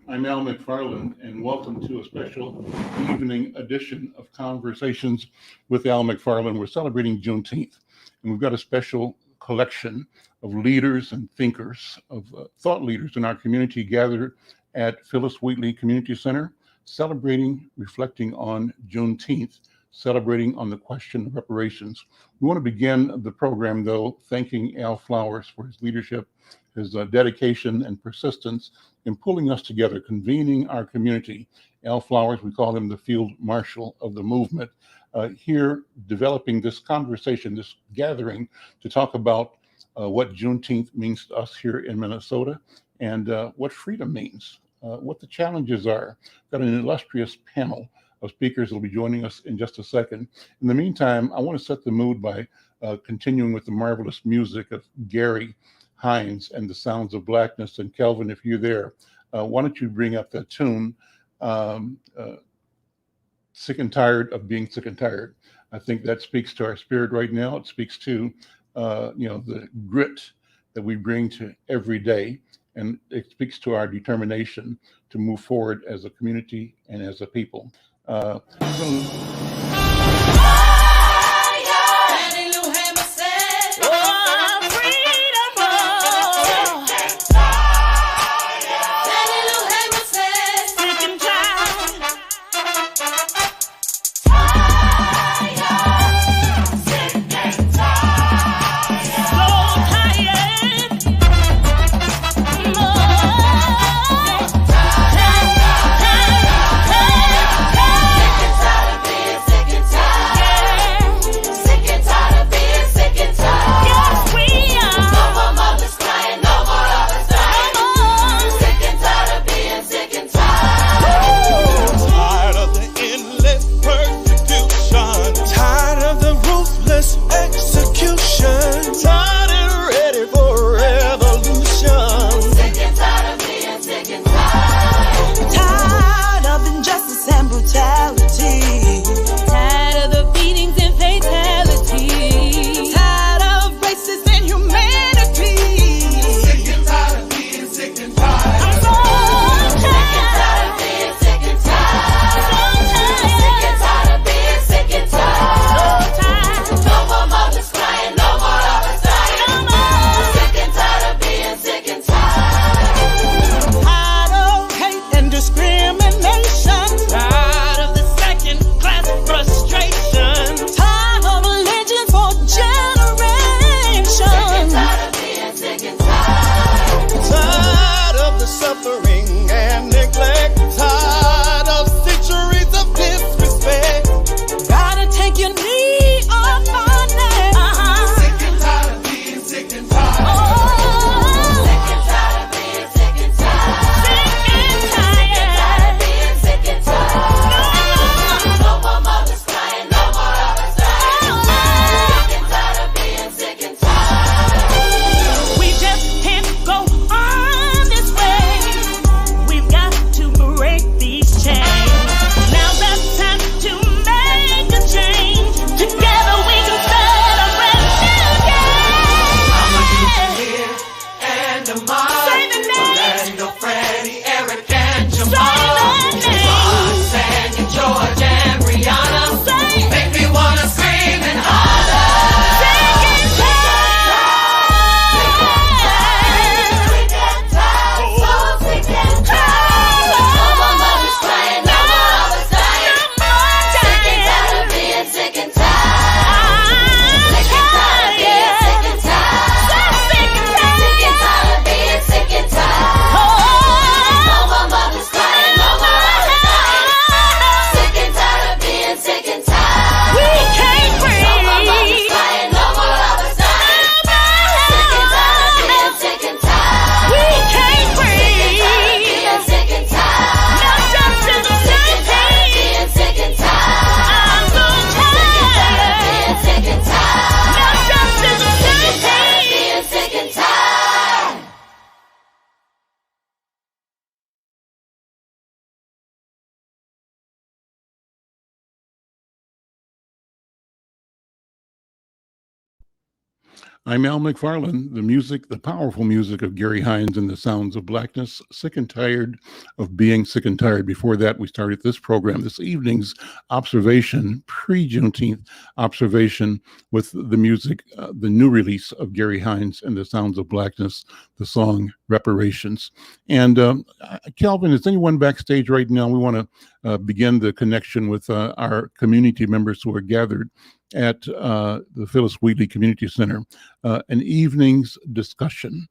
I'm Al McFarland, and welcome to a special evening edition of Conversations with Al McFarland. We're celebrating Juneteenth, and we've got a special collection of leaders and thinkers, of thought leaders in our community gathered at Phyllis Wheatley Community Center, celebrating, reflecting on Juneteenth, celebrating on the question of reparations. We want to begin the program, though, thanking Al Flowers for his leadership, his dedication and persistence in pulling us together, convening our community. Al Flowers, we call him the field marshal of the movement, here developing this conversation, this gathering to talk about what Juneteenth means to us here in Minnesota and what freedom means, what the challenges are. Got an illustrious panel of speakers that will be joining us in just a second. In the meantime, I want to set the mood by continuing with the marvelous music of Gary Hines and the Sounds of Blackness. And Kelvin, if you're there, why don't you bring up that tune, Sick and Tired of Being Sick and Tired. I think that speaks to our spirit right now. It speaks to, the grit that we bring to every day. And it speaks to our determination to move forward as a community and as a people. I'm Al McFarlane. The music, the powerful music of Gary Hines and the Sounds of Blackness. Sick and tired of being sick and tired. Before that, we started this program, this evening's observation, pre-Juneteenth observation with the music, the new release of Gary Hines and the Sounds of Blackness, the song Reparations. And Calvin, is anyone backstage right now? We want to begin the connection with our community members who are gathered at the Phyllis Wheatley Community Center, an evening's discussion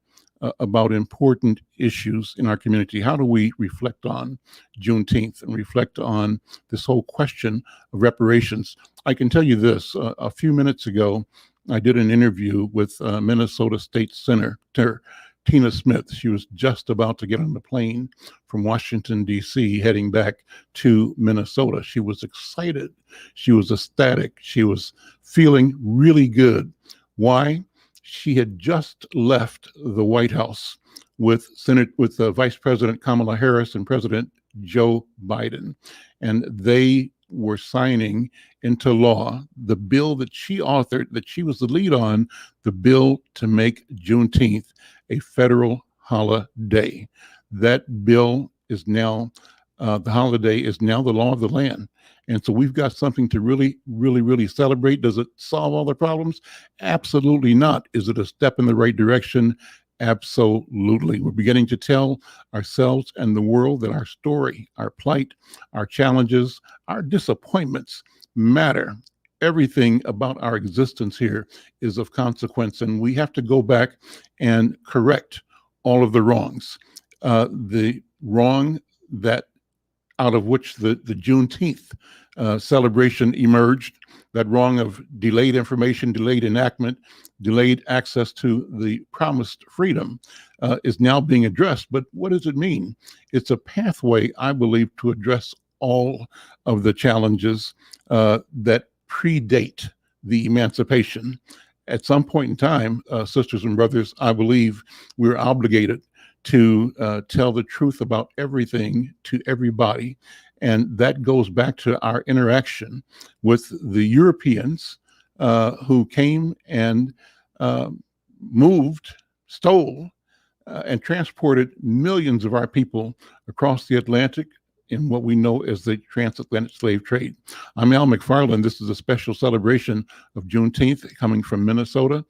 about important issues in our community. How do we reflect on Juneteenth and reflect on this whole question of reparations? I can tell you this, a few minutes ago, I did an interview with Minnesota State Senator Tina Smith. She was just about to get on the plane from Washington, D.C., heading back to Minnesota. She was excited. She was ecstatic. She was feeling really good. Why? She had just left the White House with Vice President Kamala Harris and President Joe Biden, and they were signing into law the bill that she authored, that she was the lead on, the bill to make Juneteenth a federal holiday. That bill is now, the holiday is now the law of the land. And so we've got something to really, really, really celebrate. Does it solve all the problems? Absolutely not. Is it a step in the right direction? Absolutely. We're beginning to tell ourselves and the world that our story, our plight, our challenges, our disappointments matter. Everything about our existence here is of consequence, and we have to go back and correct all of the wrongs. The wrong that out of which the Juneteenth celebration emerged, that wrong of delayed information, delayed enactment, delayed access to the promised freedom is now being addressed. But what does it mean? It's a pathway, I believe, to address all of the challenges that predate the emancipation. At some point in time, sisters and brothers, I believe we're obligated to tell the truth about everything to everybody. And that goes back to our interaction with the Europeans who came and moved, stole, and transported millions of our people across the Atlantic in what we know as the transatlantic slave trade. I'm Al McFarlane. This is a special celebration of Juneteenth coming from Minnesota.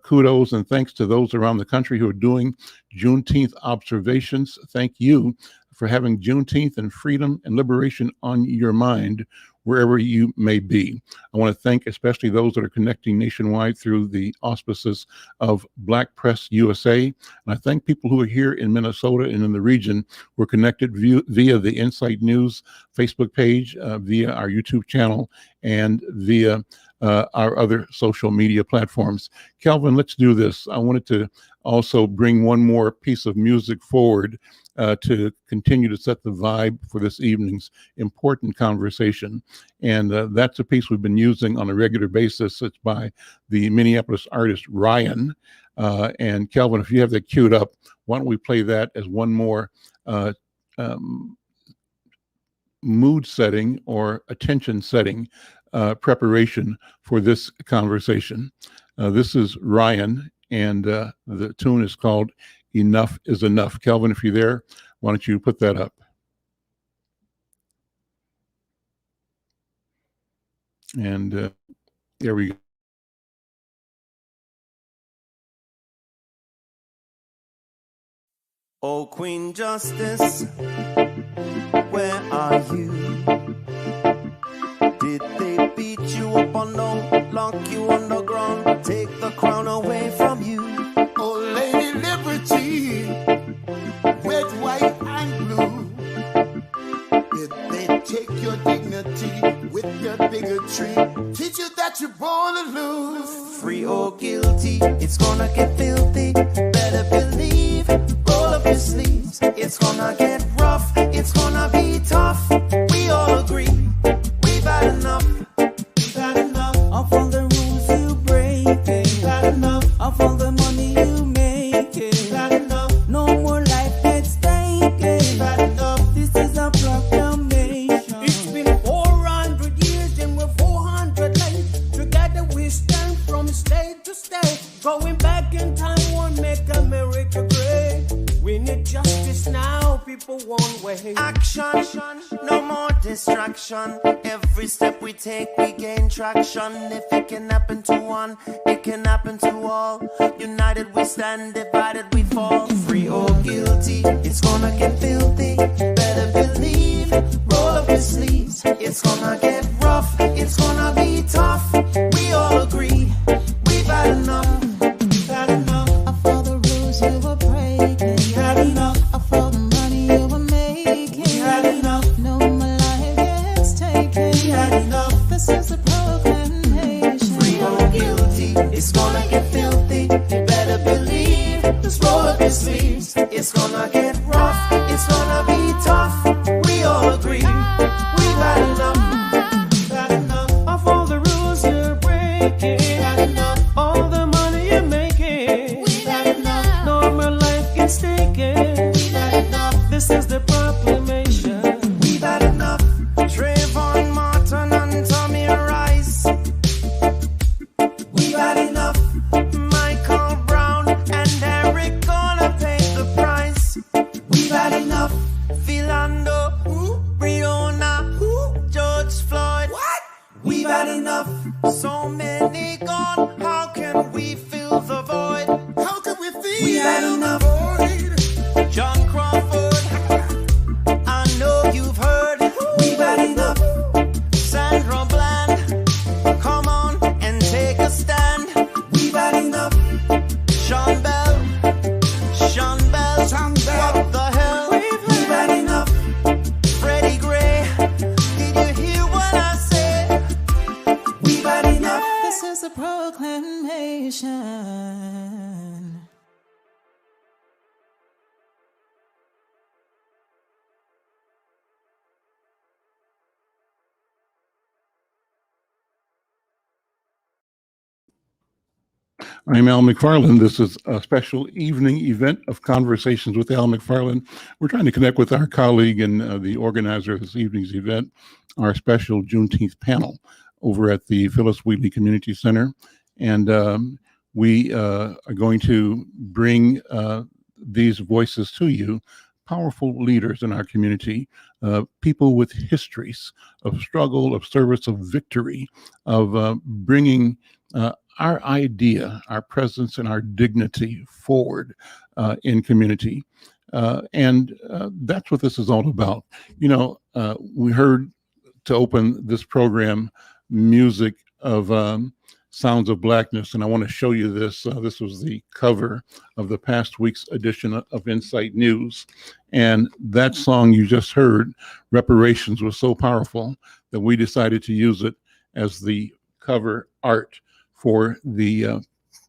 Kudos and thanks to those around the country who are doing Juneteenth observations. Thank you for having Juneteenth and freedom and liberation on your mind wherever you may be. I want to thank especially those that are connecting nationwide through the auspices of Black Press USA. And I thank people who are here in Minnesota and in the region who are connected via the Insight News Facebook page, via our YouTube channel, and via our other social media platforms. Calvin, let's do this. I wanted to also bring one more piece of music forward to continue to set the vibe for this evening's important conversation. And that's a piece we've been using on a regular basis. It's by the Minneapolis artist Ryan. And Calvin, if you have that queued up, why don't we play that as one more mood setting or attention setting preparation for this conversation. This is Ryan, and the tune is called Enough is Enough. Calvin, if you're there, why don't you put that up? And there we go. Oh, Queen Justice, where are you? Did they beat you up or no? Lock you on the ground, take the crown away from you? Oh, Lady Liberty, red, white, and blue. Did they take your dignity with your bigotry? Teach you that you're born to lose. Free or guilty, it's gonna get filthy. Better believe, roll up your sleeves. It's gonna get rough, it's gonna be tough. We all agree, we've had enough. We've had enough of all the rules you break. We've had enough of all the money you make. We've had enough. No more life at stake. We've had enough. This is a proclamation. It's been 400 years and we're 400 late. Together we stand from state to state. Go for one way. Action, no more distraction. Every step we take, we gain traction. If it can happen to one, it can happen to all. United we stand, divided we fall. Free or guilty, it's gonna get filthy. Better believe, roll up your sleeves. It's gonna get rough, it's gonna be tough. We all agree, we've had enough. We've had enough of all the rules you were breaking. We had enough of all the money you were making. We had enough. No more life gets taken. We had enough. This is a proclamation. Free or guilty, it's gonna get filthy. You better believe, just roll up your sleeves. It's gonna get rough, it's gonna be tough. We all agree, we've had enough. We've had enough of all the rules you're breaking. We've had enough. All the money you're making. We've had enough. No more life gets taken. We've had enough. This is the proclamation. We've had enough. Trayvon Martin and Tommy Rice. We've had enough. Michael Brown and Eric gonna pay the price. We've had enough. Philando, Breonna, George Floyd. What? We've had enough. So many gone. How can we fill the void? How can we feel? We had enough. John Crawford, I know you've heard. We've had enough. Sandra Bland, come on and take a stand. We've had enough. Sean Bell, what the hell? We've had enough. Freddie Gray, did you hear what I said? We've had enough. This is a proclamation. I'm Al McFarland. This is a special evening event of Conversations with Al McFarland. We're trying to connect with our colleague and the organizer of this evening's event, our special Juneteenth panel over at the Phyllis Wheatley Community Center. And we are going to bring these voices to you, powerful leaders in our community, people with histories of struggle, of service, of victory, of bringing our idea, our presence, and our dignity forward in community. And that's what this is all about. You know, we heard to open this program music of Sounds of Blackness, and I want to show you this. This was the cover of the past week's edition of Insight News. And that song you just heard, Reparations, was so powerful that we decided to use it as the cover art for the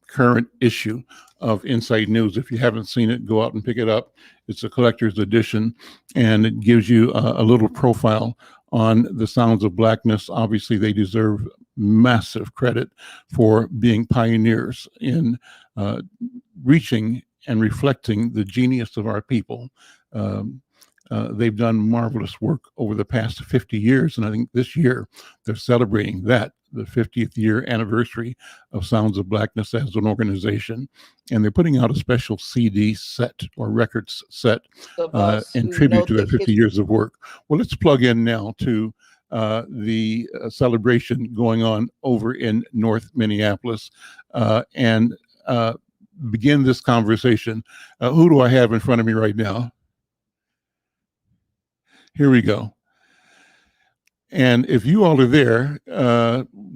current issue of Insight News. If you haven't seen it, go out and pick it up. It's a collector's edition, and it gives you a little profile on the Sounds of Blackness. Obviously, they deserve massive credit for being pioneers in reaching and reflecting the genius of our people. They've done marvelous work over the past 50 years, and I think this year they're celebrating that, the 50th year anniversary of Sounds of Blackness as an organization, and they're putting out a special CD set or records set in tribute to their 50 years of work. Well, let's plug in now to the celebration going on over in North Minneapolis and begin this conversation. Who do I have in front of me right now? Here we go. And if you all are there,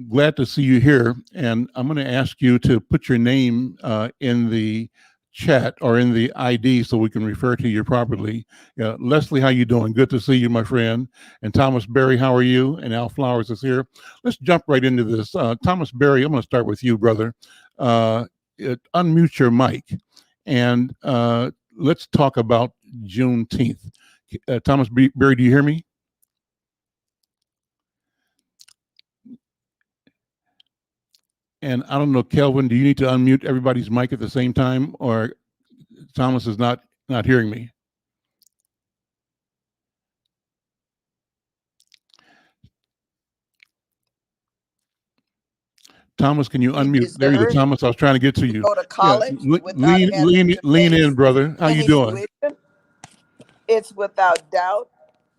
glad to see you here. And I'm going to ask you to put your name in the chat or in the ID so we can refer to you properly. Leslie, how you doing? Good to see you, my friend. And Thomas Berry, how are you? And Al Flowers is here. Let's jump right into this. Thomas Berry, I'm going to start with you, brother. Unmute your mic and let's talk about Juneteenth. Thomas Berry, do you hear me? And I don't know, Kelvin, do you need to unmute everybody's mic at the same time, or Thomas is not hearing me? Thomas, can you unmute? There you go, Thomas. I was trying to get to you. Go to college. Yeah. Lean in, brother. How you doing? It's without doubt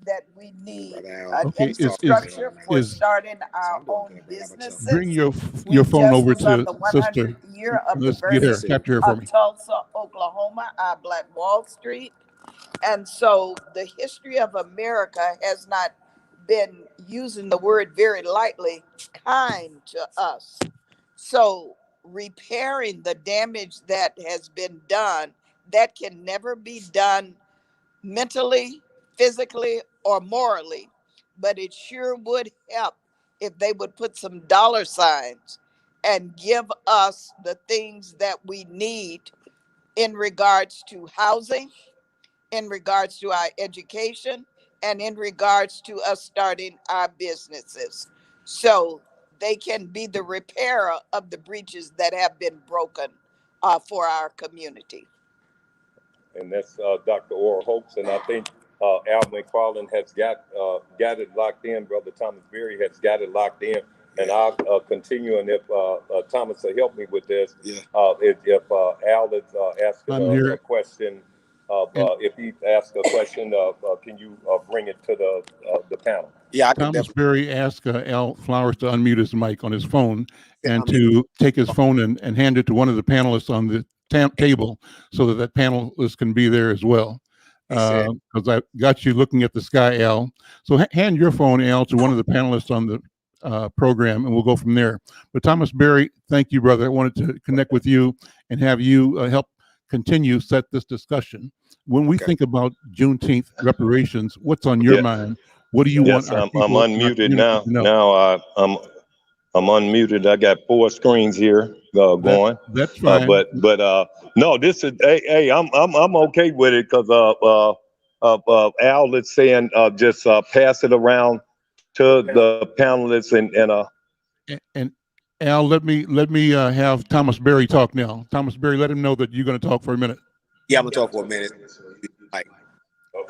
that we need an Okay, infrastructure for is starting our own bring businesses. your We phone just over was on to the sister. 100th year of the Let's get her, birthing capture her for of me. Tulsa, Oklahoma, our Black Wall Street. And so the history of America has not been, using the word very lightly, kind to us. So repairing the damage that has been done, that can never be done mentally, physically, or morally, but it sure would help if they would put some dollar signs and give us the things that we need in regards to housing, in regards to our education, and in regards to us starting our businesses. So they can be the repairer of the breaches that have been broken for our community. And that's Dr. Oral Hoax. And I think Al McFarland has got it locked in. Brother Thomas Berry has got it locked in. And I'll continue. And if Thomas will help me with this, if Al is asking I'm a here, question, and if he asks a question, can you bring it to the panel? Thomas Berry asked Al Flowers to unmute his mic on his phone and to take his phone and hand it to one of the panelists on the table so that that panelist can be there as well. Because I got you looking at the sky, Al. So hand your phone, Al, to one of the panelists on the program, and we'll go from there. But Thomas Berry, thank you, brother. I wanted to connect with you and have you help continue set this discussion. When we think about Juneteenth reparations, what's on your mind? What do you want our I'm people in our unmuted community now. to know? Now I'm unmuted. I got 4 screens here going. That's fine. But no, this is hey, I'm okay with it because Al is saying just pass it around to the panelists And Al, let me have Thomas Berry talk now. Thomas Berry, let him know that you're going to talk for a minute. Yeah, I'm gonna talk for a minute.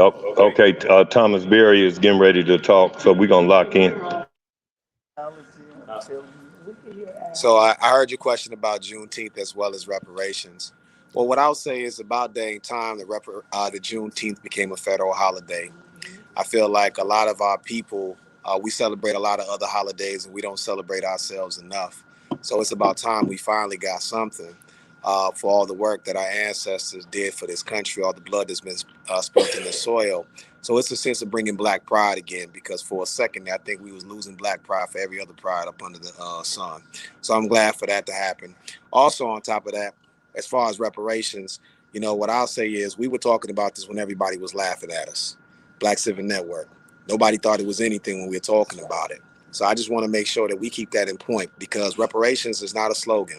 okay. Thomas Berry is getting ready to talk, so we're gonna lock in. So I heard your question about Juneteenth as well as reparations. Well, what I'll say is about dang time the Juneteenth became a federal holiday. I feel like a lot of our people, we celebrate a lot of other holidays and we don't celebrate ourselves enough. So it's about time we finally got something for all the work that our ancestors did for this country, all the blood that's been spilled in the soil. So it's a sense of bringing Black pride again, because for a second I think we was losing Black pride for every other pride up under the sun. So I'm glad for that to happen. Also, on top of that, as far as reparations, you know, what I'll say is we were talking about this when everybody was laughing at us. Black Civic Network. Nobody thought it was anything when we were talking about it. So I just want to make sure that we keep that in point, because reparations is not a slogan.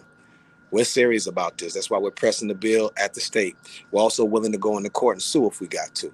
We're serious about this. That's why we're pressing the bill at the state. We're also willing to go into court and sue if we got to.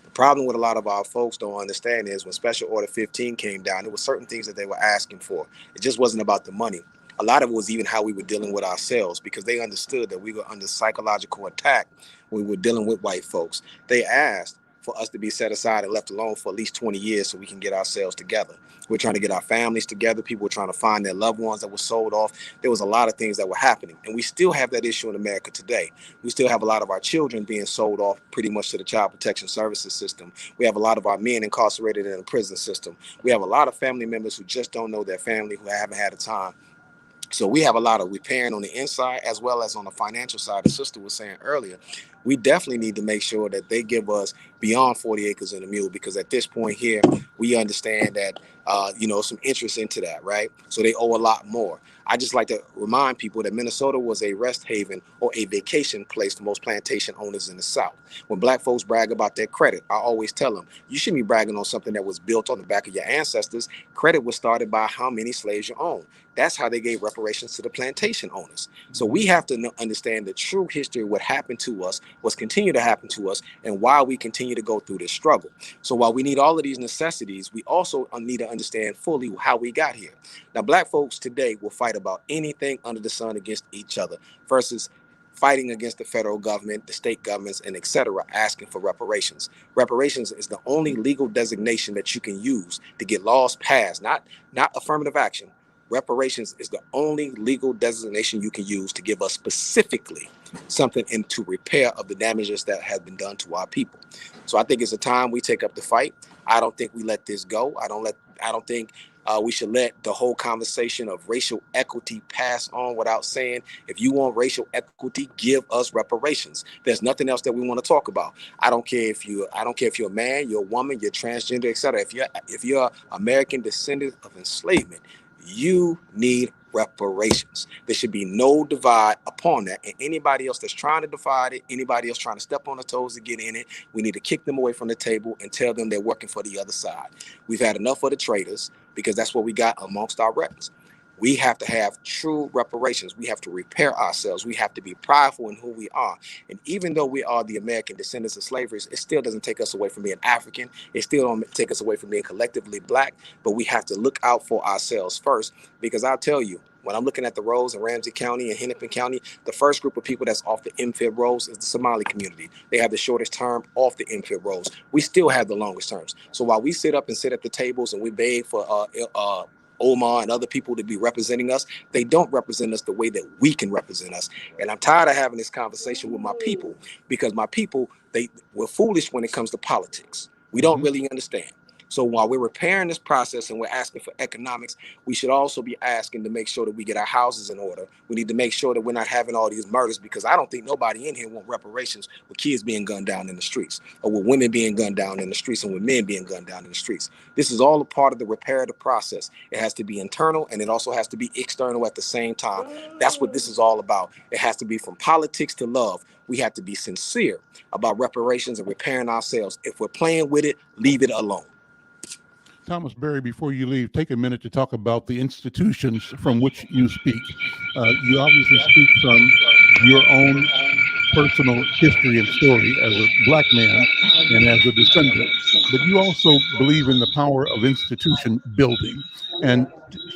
The problem with a lot of our folks don't understand is when Special Order 15 came down, there were certain things that they were asking for. It just wasn't about the money. A lot of it was even how we were dealing with ourselves, because they understood that we were under psychological attack when we were dealing with white folks. They asked for us to be set aside and left alone for at least 20 years so we can get ourselves together. We're trying to get our families together. People were trying to find their loved ones that were sold off. There was a lot of things that were happening. And we still have that issue in America today. We still have a lot of our children being sold off pretty much to the child protection services system. We have a lot of our men incarcerated in the prison system. We have a lot of family members who just don't know their family, who haven't had a time. So we have a lot of repairing on the inside as well as on the financial side. The sister was saying earlier, we definitely need to make sure that they give us beyond 40 acres and a mule, because at this point here, we understand that, some interest into that, right? So they owe a lot more. I just like to remind people that Minnesota was a rest haven or a vacation place for most plantation owners in the South. When Black folks brag about their credit, I always tell them, you shouldn't be bragging on something that was built on the back of your ancestors. Credit was started by how many slaves you own. That's how they gave reparations to the plantation owners. So we have to understand the true history of what happened to us, what's continued to happen to us, and why we continue to go through this struggle. So while we need all of these necessities, we also need to understand fully how we got here. Now, Black folks today will fight about anything under the sun against each other versus fighting against the federal government, the state governments, and etc., asking for reparations. Reparations is the only legal designation that you can use to get laws passed, not affirmative action. Reparations is the only legal designation you can use to give us specifically something into repair of the damages that have been done to our people. So I think it's a time we take up the fight. I don't think we let this go. I don't think we should let the whole conversation of racial equity pass on without saying, if you want racial equity, give us reparations. There's nothing else that we want to talk about. I don't care if you're a man, you're a woman, you're transgender, etc. If you're American descendant of enslavement, you need reparations. There should be no divide upon that. And anybody else that's trying to divide it, anybody else trying to step on the toes to get in it, we need to kick them away from the table and tell them they're working for the other side. We've had enough of the traitors, because that's what we got amongst our reps. We have to have true reparations. We have to repair ourselves. We have to be prideful in who we are. And even though we are the American descendants of slavery, it still doesn't take us away from being African. It still don't take us away from being collectively Black. But we have to look out for ourselves first, because I'll tell you, when I'm looking at the rolls in Ramsey County and Hennepin County, the first group of people that's off the MFIB rolls is the Somali community. They have the shortest term off the MFIB rolls. We still have the longest terms. So while we sit up and sit at the tables and we beg for Omar and other people to be representing us, they don't represent us the way that we can represent us. And I'm tired of having this conversation with my people, because my people, we're foolish when it comes to politics. We don't really understand. So while we're repairing this process and we're asking for economics, we should also be asking to make sure that we get our houses in order. We need to make sure that we're not having all these murders, because I don't think nobody in here want reparations with kids being gunned down in the streets, or with women being gunned down in the streets, and with men being gunned down in the streets. This is all a part of the reparative process. It has to be internal, and it also has to be external at the same time. That's what this is all about. It has to be from politics to love. We have to be sincere about reparations and repairing ourselves. If we're playing with it, leave it alone. Thomas Berry, before you leave, take a minute to talk about the institutions from which you speak. You obviously speak from your own personal history and story as a Black man and as a descendant, but you also believe in the power of institution building. And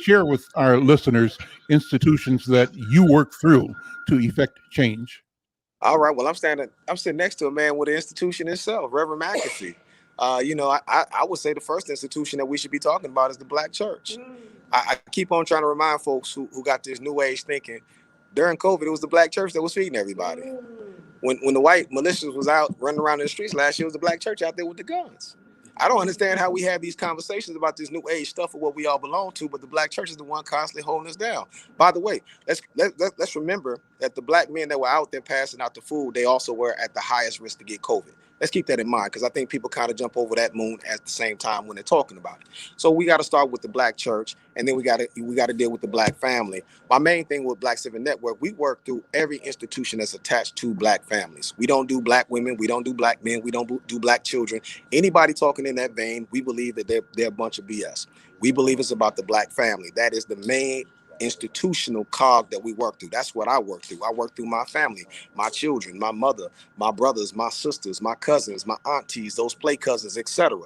share with our listeners institutions that you work through to effect change. All right. Well, I'm sitting next to a man with the institution itself, Reverend McAfee. I would say the first institution that we should be talking about is the Black church. I keep on trying to remind folks who got this new age thinking. During COVID, it was the Black church that was feeding everybody. When the white militias was out running around in the streets last year, it was the Black church out there with the guns. I don't understand how we have these conversations about this new age stuff of what we all belong to, but the Black church is the one constantly holding us down. By the way, let's remember that the Black men that were out there passing out the food, they also were at the highest risk to get COVID. Let's keep that in mind, because I think people kind of jump over that moon at the same time when they're talking about it. So we got to start with the Black church, and then we got to deal with the Black family. My main thing with Black Civic Network, we work through every institution that's attached to Black families. We don't do Black women, we don't do Black men, we don't do Black children. Anybody talking in that vein, we believe that they're a bunch of BS. We believe it's about the Black family. That is the main institutional cog that we work through. That's what I work through. I work through my family, my children, my mother, my brothers, my sisters, my cousins, my aunties, those play cousins, etc.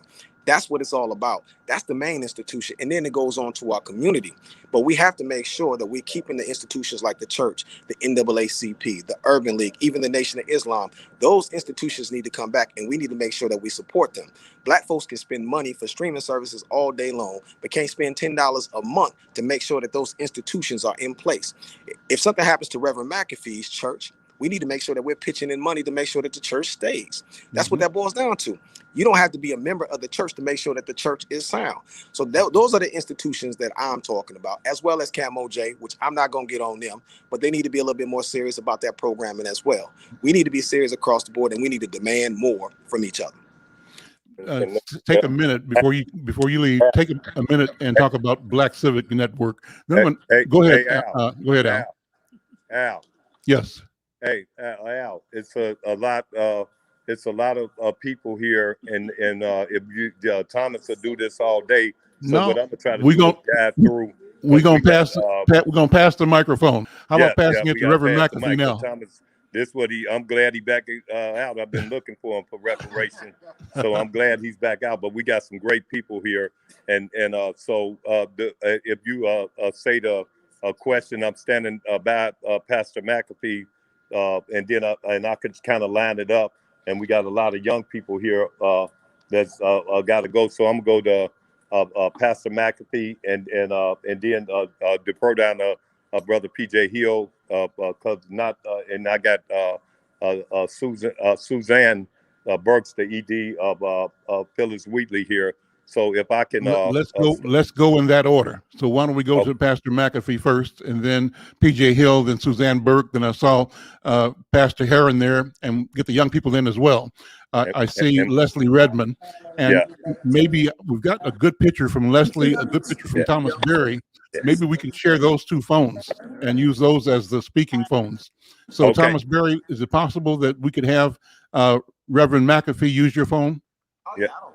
That's what it's all about. That's the main institution. And then it goes on to our community. But we have to make sure that we're keeping the institutions like the church, the NAACP, the Urban League, even the Nation of Islam. Those institutions need to come back, and we need to make sure that we support them. Black folks can spend money for streaming services all day long, but can't spend $10 a month to make sure that those institutions are in place. If something happens to Reverend McAfee's church, we need to make sure that we're pitching in money to make sure that the church stays. That's what that boils down to. You don't have to be a member of the church to make sure that the church is sound. So those are the institutions that I'm talking about, as well as Camo J, which I'm not going to get on them, but they need to be a little bit more serious about that programming as well. We need to be serious across the board, and we need to demand more from each other. Take a minute before you leave. Take a minute and talk about Black Civic Network. Then go ahead. Go ahead, Al. Al. Yes. Hey, Al. It's a lot. It's a lot of people here, and if you Thomas will do this all day. So no, what I'm gonna try to do is guide through. We're gonna pass the microphone. How about passing it to Reverend McAfee now? Thomas, I'm glad he back out. I've been looking for him for reparation, so I'm glad he's back out. But we got some great people here, and so if you say the question, I'm standing by Pastor McAfee, and then I could kind of line it up. And we got a lot of young people here that's got to go. So I'm gonna go to Pastor McAfee and then to throw down Brother PJ Hill, cause not, and I got Suzanne Burks, the ED of Phyllis Wheatley here. So if I can, let's go in that order. So why don't we go to Pastor McAfee first, and then PJ Hill, then Suzanne Burke, then I saw Pastor Heron there, and get the young people in as well. I see Leslie Redmond, and maybe we've got a good picture from Leslie, a good picture from Thomas Berry. Maybe we can share those two phones and use those as the speaking phones. So Thomas Berry, is it possible that we could have Reverend McAfee use your phone?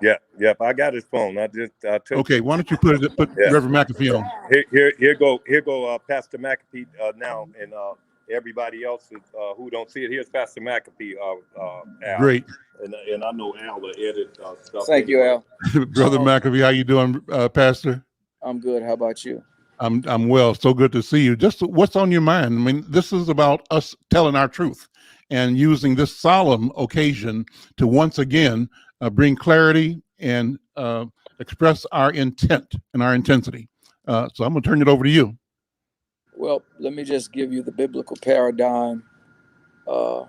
Yeah. I got his phone. I took. Okay, why don't you put Reverend McAfee on? Here go Pastor McAfee now, and everybody else who don't see it. Here's Pastor McAfee. Al. Great. And I know Al will edit stuff. Thank you, Al. Brother McAfee, how you doing, Pastor? I'm good. How about you? I'm well. So good to see you. Just what's on your mind? I mean, this is about us telling our truth and using this solemn occasion to once again bring clarity and express our intent and our intensity. So I'm going to turn it over to you. Well, let me just give you the biblical paradigm for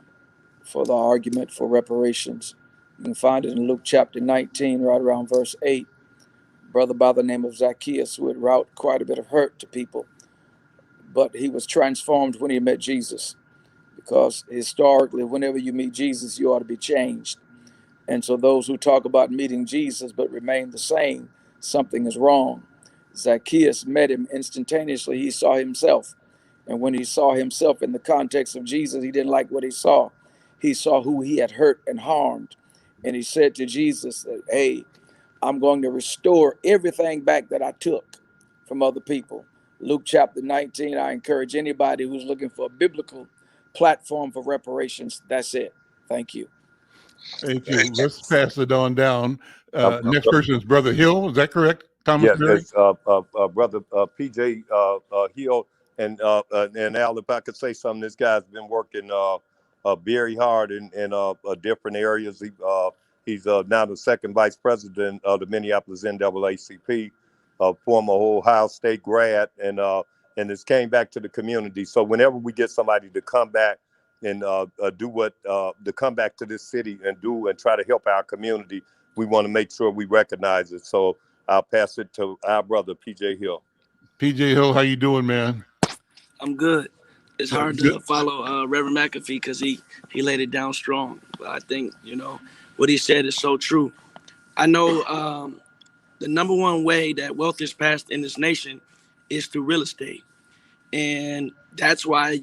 the argument for reparations. You can find it in Luke chapter 19, right around verse 8. Brother by the name of Zacchaeus, who had wrought quite a bit of hurt to people, but he was transformed when he met Jesus, because historically, whenever you meet Jesus, you ought to be changed. And so those who talk about meeting Jesus but remain the same, something is wrong. Zacchaeus met him instantaneously. He saw himself. And when he saw himself in the context of Jesus, he didn't like what he saw. He saw who he had hurt and harmed. And he said to Jesus, hey, I'm going to restore everything back that I took from other people. Luke chapter 19, I encourage anybody who's looking for a biblical platform for reparations. That's it. Thank you. Thank you. Let's pass it on down. Next person is Brother Hill. Is that correct? Thomas Berry? Yes, Brother PJ Hill. And Al, if I could say something, this guy's been working very hard in different areas. He's now the second vice president of the Minneapolis NAACP, former Ohio State grad, and it's came back to the community. So whenever we get somebody to come back and to come back to this city and try to help our community, we want to make sure we recognize it. So I'll pass it to our brother, PJ Hill. PJ Hill, how you doing, man? I'm good. It's hard to follow Reverend McAfee because he laid it down strong. But I think, what he said is so true. I know the number one way that wealth is passed in this nation is through real estate. And that's why,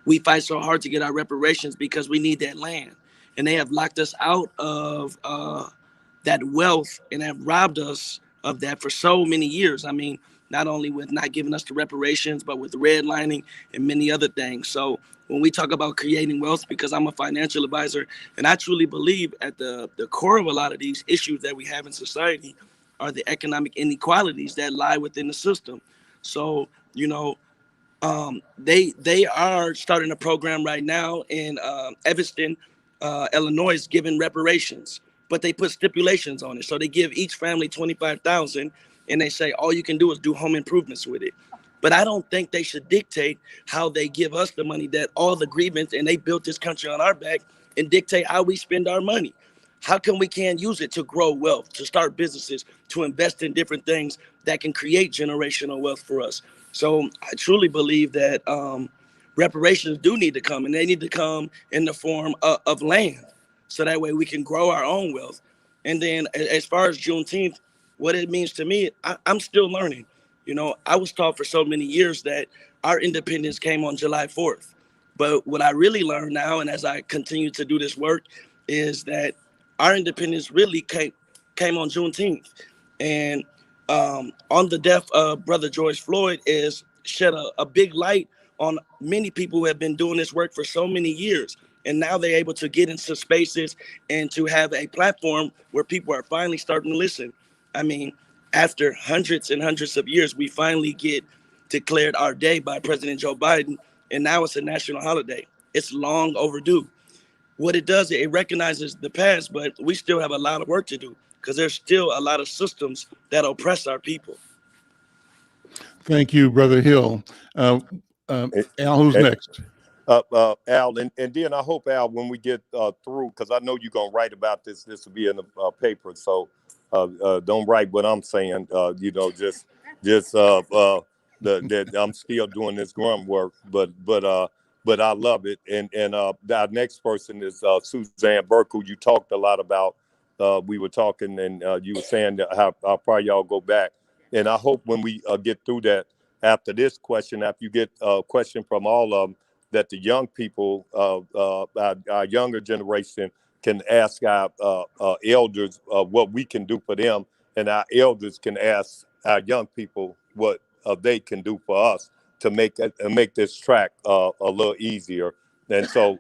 we fight so hard to get our reparations, because we need that land. And they have locked us out of that wealth and have robbed us of that for so many years. I mean, not only with not giving us the reparations, but with redlining and many other things. So when we talk about creating wealth, because I'm a financial advisor, and I truly believe at the core of a lot of these issues that we have in society are the economic inequalities that lie within the system. So, they are starting a program right now in Evanston, Illinois, giving reparations, but they put stipulations on it. So they give each family $25,000, and they say all you can do is do home improvements with it. But I don't think they should dictate how they give us the money, that all the grievance, and they built this country on our back, and dictate how we spend our money. How come we can't use it to grow wealth, to start businesses, to invest in different things that can create generational wealth for us? So I truly believe that reparations do need to come, and they need to come in the form of land. So that way we can grow our own wealth. And then as far as Juneteenth, what it means to me, I'm still learning. I was taught for so many years that our independence came on July 4th. But what I really learned now, and as I continue to do this work, is that our independence really came on Juneteenth. And on the death of Brother George Floyd is shed a big light on many people who have been doing this work for so many years. And now they're able to get into spaces and to have a platform where people are finally starting to listen. I mean, after hundreds and hundreds of years, we finally get declared our day by President Joe Biden, and now it's a national holiday. It's long overdue. What it does, it recognizes the past, but we still have a lot of work to do, because there's still a lot of systems that oppress our people. Thank you, Brother Hill. Uh, Al, who's next? Al, and then I hope, Al, when we get through, because I know you're gonna write about this. This will be in the paper, so don't write what I'm saying. Just that I'm still doing this grunt work, but I love it. And our next person is Suzanne Burke, who you talked a lot about. We were talking, and you were saying that how far y'all go back. And I hope when we get through that, after this question, after you get a question from all of them, that the young people, our younger generation, can ask our elders what we can do for them, and our elders can ask our young people what they can do for us to make this track a little easier. And so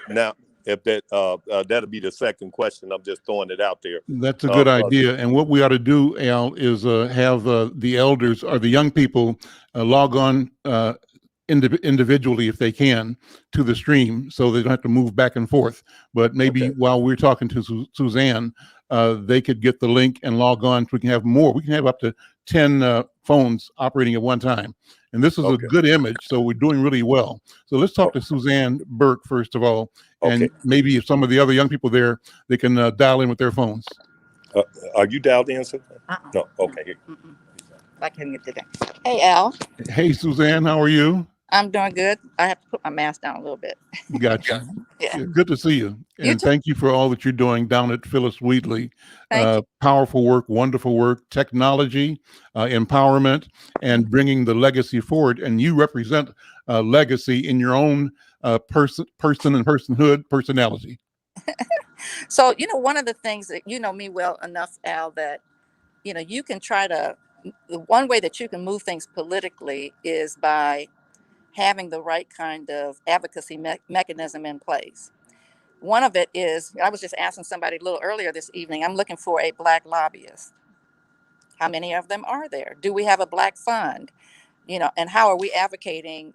now, if that'll be the second question, I'm just throwing it out there. That's a good idea. And what we ought to do, Al, is have the elders or the young people log on individually, if they can, to the stream, so they don't have to move back and forth. But maybe while we're talking to Suzanne, they could get the link and log on so we can have more. We can have up to 10 phones operating at one time. And this is a good image, so we're doing really well. So let's talk to Suzanne Burke, first of all, and maybe if some of the other young people there, they can dial in with their phones. Are you dialed in, Suzanne? No, okay. I can get today. Hey, Al. Hey, Suzanne, how are you? I'm doing good. I have to put my mask down a little bit. Gotcha. Yeah. Good to see you. And thank you for all that you're doing down at Phyllis Wheatley. Powerful work, wonderful work, technology, empowerment, and bringing the legacy forward. And you represent legacy in your own person and personhood, personality. So, one of the things that you know me well enough, Al, that, you can try to, the one way that you can move things politically is by having the right kind of advocacy mechanism in place. One of it is, I was just asking somebody a little earlier this evening, I'm looking for a Black lobbyist. How many of them are there? Do we have a Black fund? And how are we advocating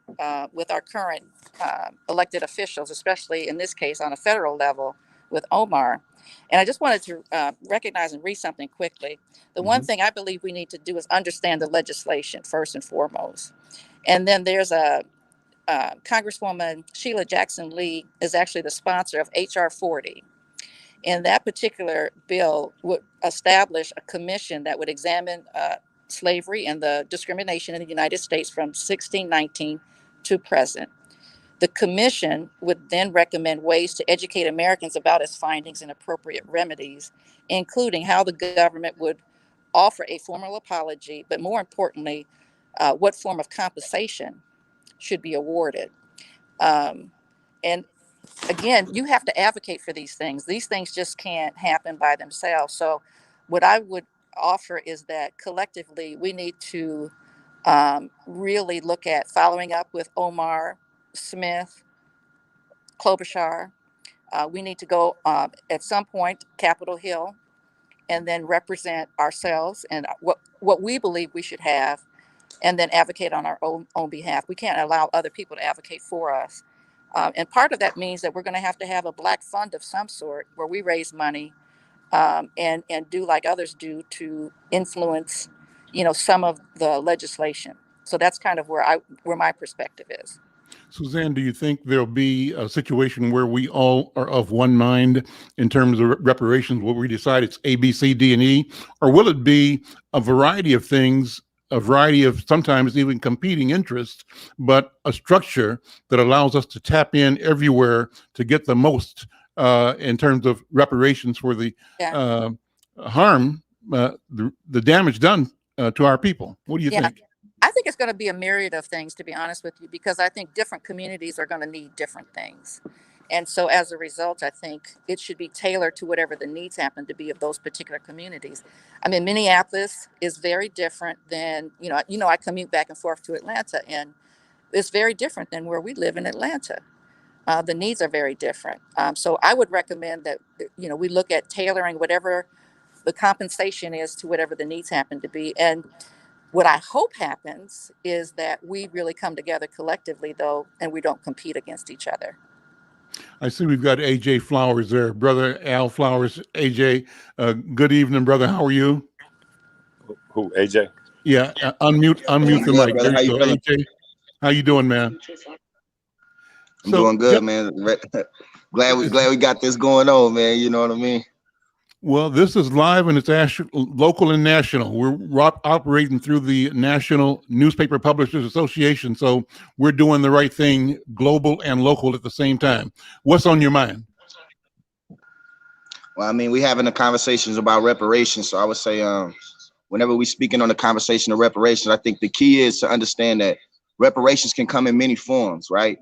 with our current elected officials, especially in this case on a federal level with Omar? And I just wanted to recognize and read something quickly. The one thing I believe we need to do is understand the legislation first and foremost. And then there's a Congresswoman Sheila Jackson Lee is actually the sponsor of HR 40. And that particular bill would establish a commission that would examine slavery and the discrimination in the United States from 1619 to present. The commission would then recommend ways to educate Americans about its findings and appropriate remedies, including how the government would offer a formal apology, but more importantly, what form of compensation should be awarded. And again, you have to advocate for these things. These things just can't happen by themselves. So what I would offer is that collectively we need to really look at following up with Omar, Smith, Klobuchar. We need to go at some point Capitol Hill and then represent ourselves and what we believe we should have, and then advocate on our own behalf. We can't allow other people to advocate for us. And part of that means that we're going to have a Black fund of some sort where we raise money and do like others do to influence, some of the legislation. So that's kind of where my perspective is. Suzanne, do you think there'll be a situation where we all are of one mind in terms of reparations, where we decide it's A, B, C, D, and E? Or will it be a variety of things, a variety of sometimes even competing interests, but a structure that allows us to tap in everywhere to get the most in terms of reparations for the harm, the damage done to our people? What do you think? I think it's going to be a myriad of things, to be honest with you, because I think different communities are going to need different things. And so as a result, I think it should be tailored to whatever the needs happen to be of those particular communities. I mean, Minneapolis is very different than, I commute back and forth to Atlanta, and it's very different than where we live in Atlanta. The needs are very different. So I would recommend that, we look at tailoring whatever the compensation is to whatever the needs happen to be. And what I hope happens is that we really come together collectively, though, and we don't compete against each other. I see we've got AJ Flowers there, Brother Al Flowers. AJ, good evening, brother. How are you? Who, AJ? Yeah, unmute the Good, mic. brother. There How you you go. feeling? AJ, how you doing, man? I'm So, doing good, man. Glad we got this going on, man. You know what I mean? well, this is live and it's local and national. We're operating through the National Newspaper Publishers Association, so we're doing the right thing, global and local at the same time. What's on your mind? Well, I mean, we having the conversations about reparations. So I would say, whenever we speaking on the conversation of reparations, I think the key is to understand that reparations can come in many forms, right?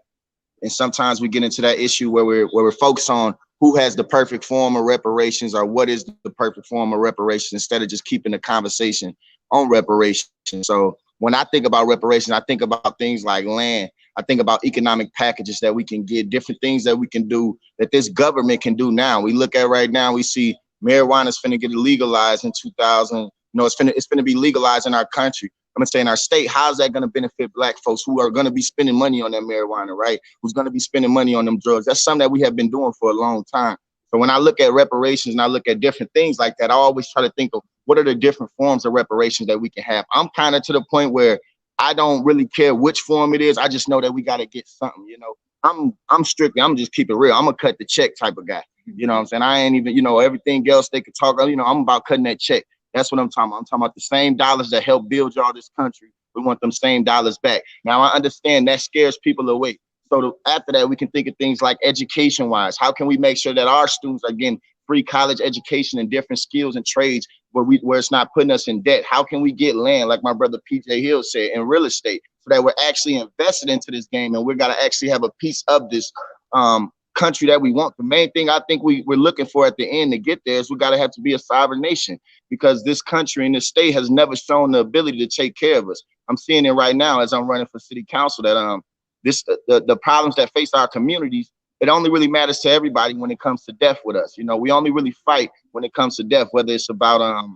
And sometimes we get into that issue where we're focused on who has the perfect form of reparations or what is the perfect form of reparations instead of just keeping the conversation on reparations. So when I think about reparations, I think about things like land. I think about economic packages that we can get, different things that we can do that this government can do now. We look at right now, we see marijuana is finna get legalized in 2000. You know, it's finna be legalized in our country. I'm gonna say in our state. How's that gonna benefit Black folks who are gonna be spending money on that marijuana, right? Who's gonna be spending money on them drugs? That's something that we have been doing for a long time. So when I look at reparations and I look at different things like that, I always try to think of what are the different forms of reparations that we can have. I'm kind of to the point where I don't really care which form it is. I just know that we got to get something, you know. I'm strictly, I'm just keep it real. I'm a cut the check type of guy. You know what I'm saying? I ain't even, you know, everything else they could talk, you know, I'm about cutting that check. That's what I'm talking about. I'm talking about the same dollars that help build y'all this country. We want them same dollars back. Now, I understand that scares people away. So after that, we can think of things like education-wise. How can we make sure that our students are getting free college education and different skills and trades where it's not putting us in debt? How can we get land, like my brother PJ Hill said, in real estate, so that we're actually invested into this game and we're gonna actually have a piece of this country that we want. The main thing I think we're looking for at the end to get there is we gotta have to be a sovereign nation, because this country and this state has never shown the ability to take care of us. I'm seeing it right now as I'm running for city council that the problems that face our communities, it only really matters to everybody when it comes to death with us. You know, we only really fight when it comes to death, whether it's about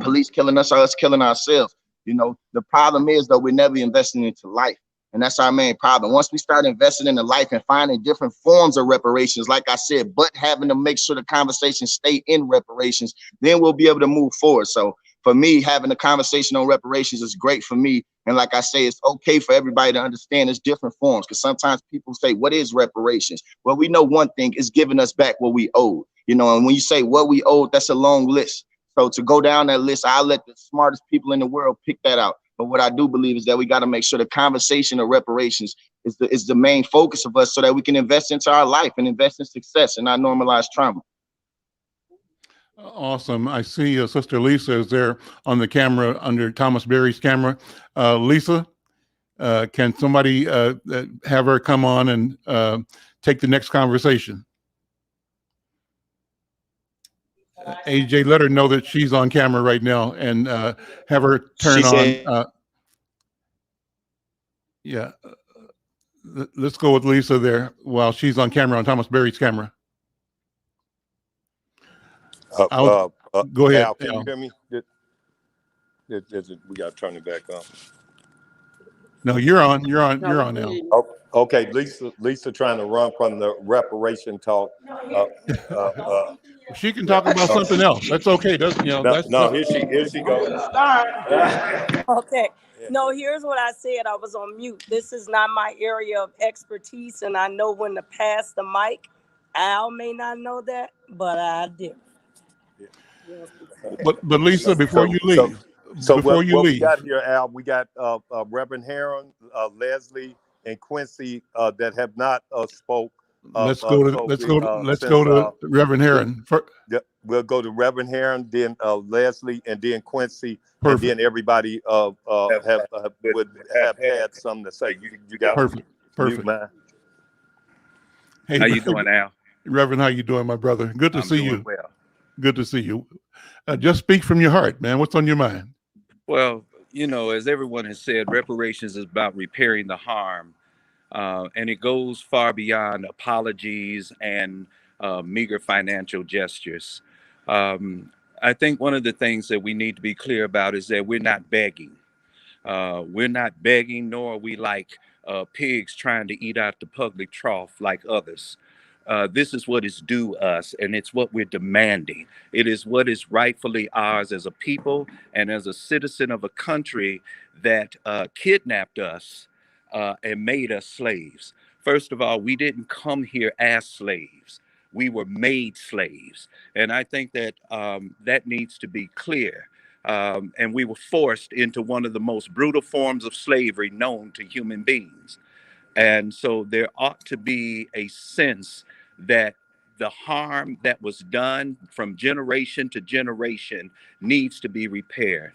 police killing us or us killing ourselves. You know, the problem is though, we're never investing into life. And that's our main problem. Once we start investing in the life and finding different forms of reparations, like I said, but having to make sure the conversation stay in reparations, then we'll be able to move forward. So for me, having a conversation on reparations is great for me. And like I say, it's okay for everybody to understand it's different forms, because sometimes people say, what is reparations? Well, we know one thing is giving us back what we owed. You know, and when you say what we owed, that's a long list. So to go down that list, I'll let the smartest people in the world pick that out. But what I do believe is that we got to make sure the conversation of reparations is the main focus of us, so that we can invest into our life and invest in success and not normalize trauma. Awesome. I see Sister Lisa is there on the camera under Thomas Berry's camera. Lisa, can somebody have her come on and take the next conversation? AJ, let her know that she's on camera right now and have her turn on. Yeah. Let's go with Lisa there while she's on camera, on Thomas Berry's camera. Go ahead. Al, can you hear me? We got to turn it back on. No, you're on now. Oh, okay, Lisa trying to run from the reparation talk. She can talk about something else. That's okay. Here she goes. Okay. No, here's what I said. I was on mute. This is not my area of expertise, and I know when to pass the mic. Al may not know that, but I do. But Lisa, before you leave, we got here, Al, we got Reverend Heron, Leslie, and Quincy that have not spoke. Let's go to Reverend Heron. We'll go to Reverend Heron, then Leslie, and then Quincy. Perfect. And then everybody would have had something to say. You got perfect. Hey, how you doing, Al? Reverend, how you doing, my brother? Good to see you. Well. Good to see you. Just speak from your heart, man. What's on your mind? Well, you know, as everyone has said, reparations is about repairing the harm. And it goes far beyond apologies and meager financial gestures. I think one of the things that we need to be clear about is that we're not begging. We're not begging, nor are we like pigs trying to eat out the public trough like others. This is what is due us, and it's what we're demanding. It is what is rightfully ours as a people and as a citizen of a country that kidnapped us and made us slaves. First of all, we didn't come here as slaves. We were made slaves. And I think that that needs to be clear. And we were forced into one of the most brutal forms of slavery known to human beings. And so there ought to be a sense that the harm that was done from generation to generation needs to be repaired.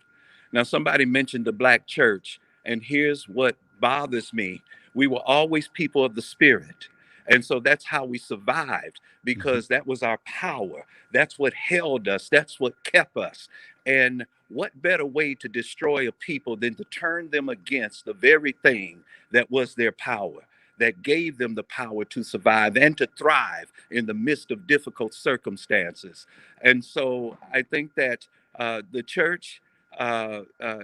Now, somebody mentioned the Black church, and here's what bothers me. We were always people of the Spirit. And so that's how we survived, because that was our power. That's what held us. That's what kept us. And what better way to destroy a people than to turn them against the very thing that was their power, that gave them the power to survive and to thrive in the midst of difficult circumstances. And so I think that the church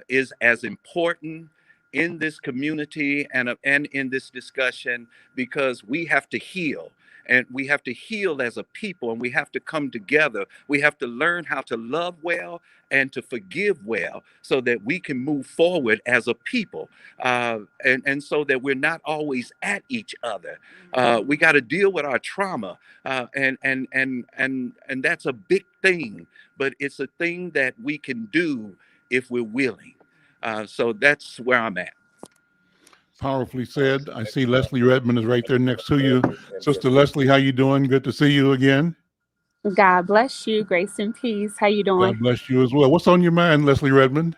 is as important in this community and in this discussion, because we have to heal. And we have to heal as a people, and we have to come together. We have to learn how to love well and to forgive well, so that we can move forward as a people, and so that we're not always at each other. We got to deal with our trauma, and that's a big thing, but it's a thing that we can do if we're willing. So that's where I'm at. Powerfully said. I see Leslie Redmond is right there next to you. Sister Leslie, how you doing? Good to see you again. God bless you. Grace and peace. How you doing? God bless you as well. What's on your mind, Leslie Redmond?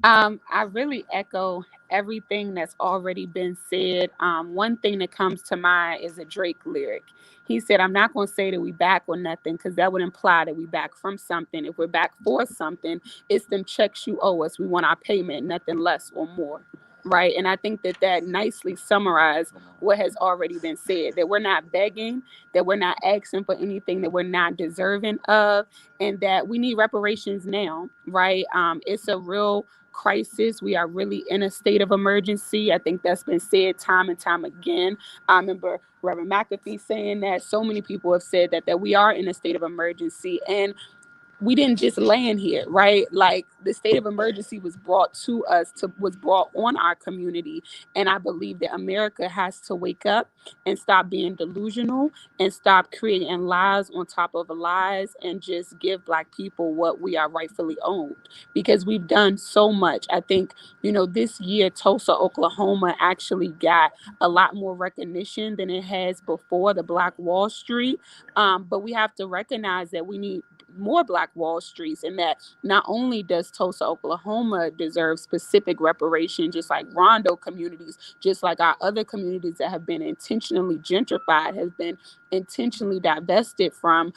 I really echo everything that's already been said. One thing that comes to mind is a Drake lyric. He said, I'm not going to say that we back or nothing, because that would imply that we back from something. If we're back for something, it's them checks you owe us. We want our payment, nothing less or more. Right. And I think that that nicely summarized what has already been said, that we're not begging, that we're not asking for anything that we're not deserving of, and that we need reparations now. Right. It's a real crisis. We are really in a state of emergency. I think that's been said time and time again. I remember Reverend McAfee saying that. So many people have said that we are in a state of emergency. And we didn't just land here, right? Like, the state of emergency was brought to us, was brought on our community. And I believe that America has to wake up and stop being delusional and stop creating lies on top of lies, and just give Black people what we are rightfully owed, because we've done so much. I think, this year, Tulsa, Oklahoma actually got a lot more recognition than it has before, the Black Wall Street. But we have to recognize that we need more Black Wall Streets, and that not only does Tulsa, Oklahoma deserve specific reparation, just like Rondo communities, just like our other communities that have been intentionally gentrified, have been intentionally divested from.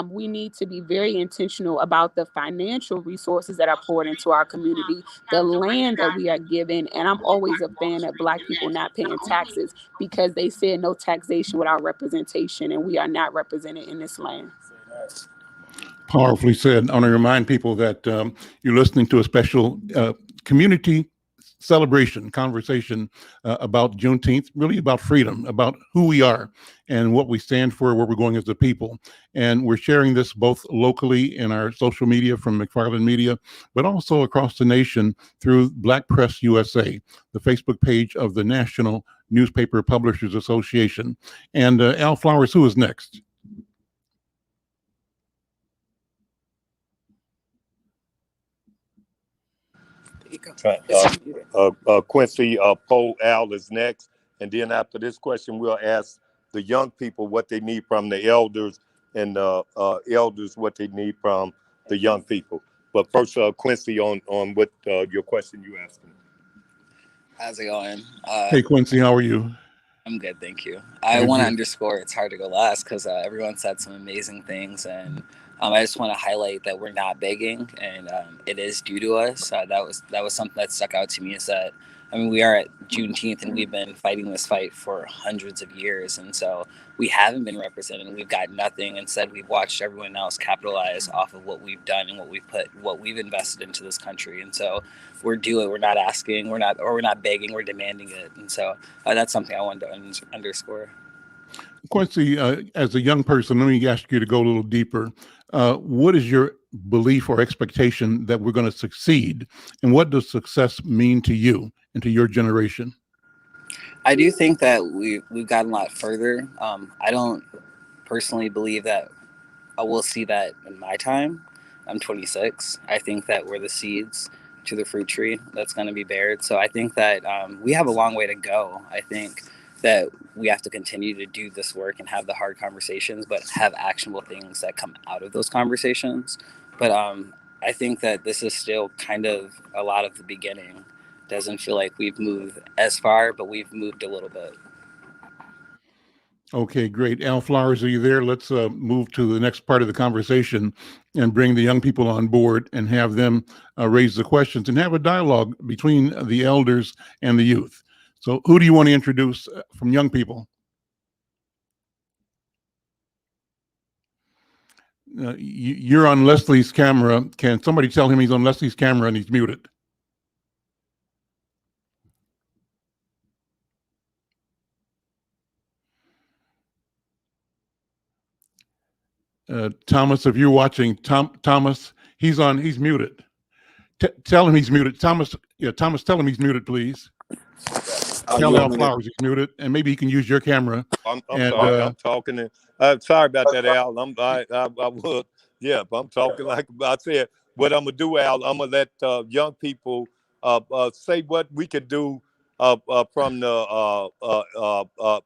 We need to be very intentional about the financial resources that are poured into our community, the land that we are given. And I'm always a fan of Black people not paying taxes, because they said no taxation without representation, and we are not represented in this land. Powerfully said. I want to remind people that you're listening to a special community celebration conversation about Juneteenth, really about freedom, about who we are and what we stand for, where we're going as a people. And we're sharing this both locally in our social media from McFarland Media, but also across the nation through Black Press USA, the Facebook page of the National Newspaper Publishers Association. And Al Flowers, who is next? Quincy, Poe Al is next, and then after this question, we'll ask the young people what they need from the elders, and elders what they need from the young people. But first, Quincy, on what your question you asked me. How's it going? Hey, Quincy, how are you? I'm good, thank you. I want to underscore it's hard to go last, because everyone said some amazing things, and I just want to highlight that we're not begging, and it is due to us. That was something that stuck out to me, is that, we are at Juneteenth, and we've been fighting this fight for hundreds of years, and so we haven't been represented. We've got nothing. Instead, we've watched everyone else capitalize off of what we've done and what we've invested into this country. And so we're not asking, we're not begging, we're demanding it. And so that's something I wanted to underscore. Quincy, as a young person, let me ask you to go a little deeper. What is your belief or expectation that we're going to succeed? And what does success mean to you and to your generation? I do think that we've gotten a lot further. I don't personally believe that I will see that in my time. I'm 26. I think that we're the seeds to the fruit tree that's going to be bared. So I think that we have a long way to go. I think that we have to continue to do this work and have the hard conversations, but have actionable things that come out of those conversations. But I think that this is still kind of a lot of the beginning. Doesn't feel like we've moved as far, but we've moved a little bit. Okay, great. Al Flowers, are you there? Let's move to the next part of the conversation and bring the young people on board and have them raise the questions and have a dialogue between the elders and the youth. So who do you want to introduce from young people? You're on Leslie's camera. Can somebody tell him he's on Leslie's camera and he's muted? Thomas, if you're watching, Thomas, he's muted. Tell him he's muted. Thomas, Thomas, tell him he's muted, please. Tell Al Flowers he's muted, and maybe he can use your camera. I'm sorry, I'm talking. Sorry about that, Al. I would, yeah, but I'm talking like I said. What I'm gonna do, Al, I'm gonna let young people say what we could do from the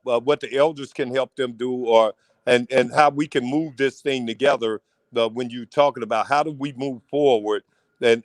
what the elders can help them do, or and how we can move this thing together. When you're talking about how do we move forward, and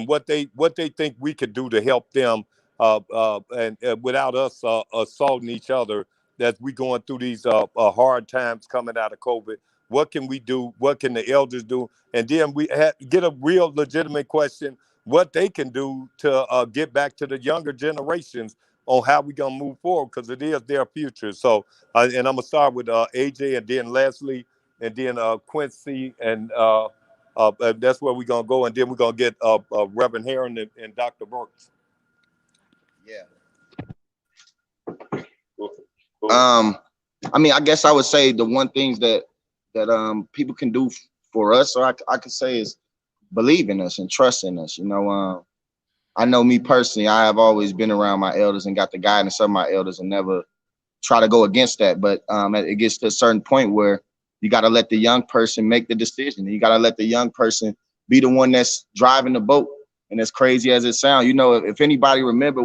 what they think we could do to help them, and without us assaulting each other as we going through these hard times coming out of COVID. What can we do? What can the elders do? And then we get a real legitimate question, what they can do to get back to the younger generations on how we going to move forward, because it is their future. So, and I'm going to start with AJ and then Leslie and then Quincy, and that's where we're going to go. And then we're going to get Reverend Heron and Dr. Brooks. Yeah. I mean, I guess I would say the one things that people can do for us, or I could say, is believe in us and trust in us. I know me personally, I have always been around my elders and got the guidance of my elders and never try to go against that. But it gets to a certain point where you got to let the young person make the decision. You got to let the young person be the one that's driving the boat. And as crazy as it sounds, if anybody remember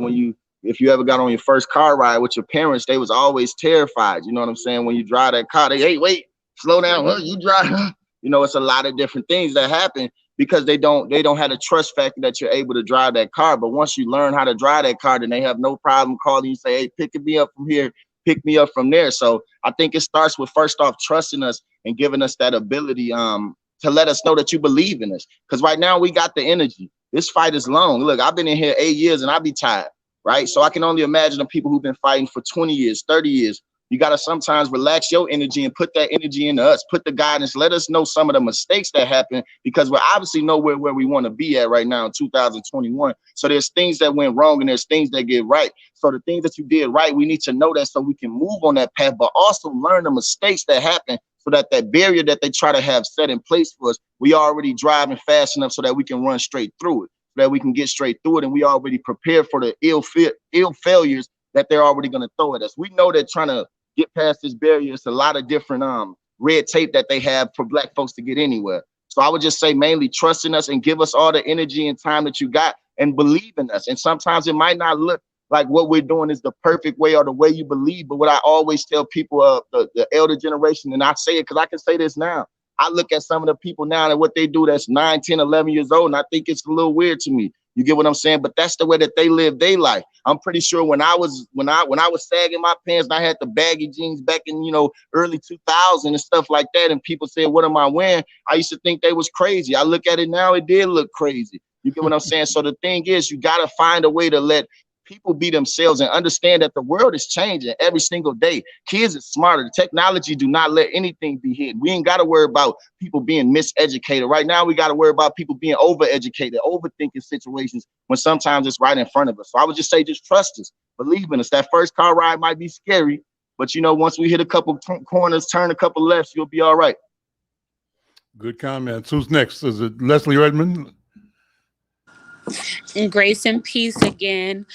if you ever got on your first car ride with your parents, they was always terrified. You know what I'm saying? When you drive that car, hey, wait, slow down. Huh? You drive. It's a lot of different things that happen because they don't have the trust factor that you're able to drive that car. But once you learn how to drive that car, then they have no problem calling you, say, hey, pick me up from here, pick me up from there. So I think it starts with, first off, trusting us and giving us that ability to let us know that you believe in us. Because right now we got the energy. This fight is long. Look, I've been in here 8 years and I be tired. Right. So I can only imagine the people who've been fighting for 20 years, 30 years. You got to sometimes relax your energy and put that energy into us, put the guidance, let us know some of the mistakes that happen, because we're obviously nowhere where we want to be at right now in 2021. So there's things that went wrong and there's things that get right. So the things that you did right, we need to know that so we can move on that path, but also learn the mistakes that happen so that that barrier that they try to have set in place for us, we already driving fast enough so that we can run straight through it. That we can get straight through it, and we already prepared for the ill failures that they're already going to throw at us. We know that trying to get past this barrier, it's a lot of different red tape that they have for Black folks to get anywhere. So I would just say mainly trust in us and give us all the energy and time that you got and believe in us. And sometimes it might not look like what we're doing is the perfect way or the way you believe, but what I always tell people, the elder generation, and I say it because I can say this now, I look at some of the people now and what they do that's 9, 10, 11 years old, and I think it's a little weird to me. You get what I'm saying? But that's the way that they live their life. I'm pretty sure when I was sagging my pants and I had the baggy jeans back in, early 2000 and stuff like that, and people said, what am I wearing? I used to think they was crazy. I look at it now, it did look crazy. You get what I'm saying? So the thing is, you got to find a way to let people be themselves and understand that the world is changing every single day. Kids are smarter. The technology do not let anything be hidden. We ain't got to worry about people being miseducated. Right now, we got to worry about people being overeducated, overthinking situations when sometimes it's right in front of us. So I would just say, just trust us, believe in us. That first car ride might be scary, But once we hit a couple corners, turn a couple lefts, you'll be all right. Good comments. Who's next? Is it Leslie Redmond? And grace and peace again.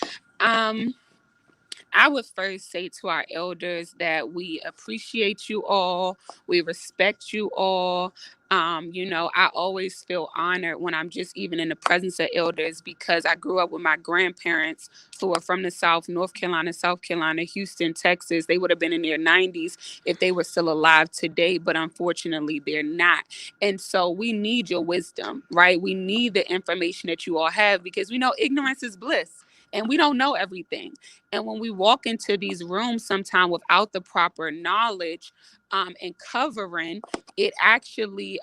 I would first say to our elders that we appreciate you all, we respect you all. I always feel honored when I'm just even in the presence of elders because I grew up with my grandparents who are from the South, North Carolina, South Carolina, Houston, Texas. They would have been in their 90s if they were still alive today, but unfortunately they're not. And so we need your wisdom, right? We need the information that you all have because we know ignorance is bliss and we don't know everything. And when we walk into these rooms sometime without the proper knowledge and covering, it actually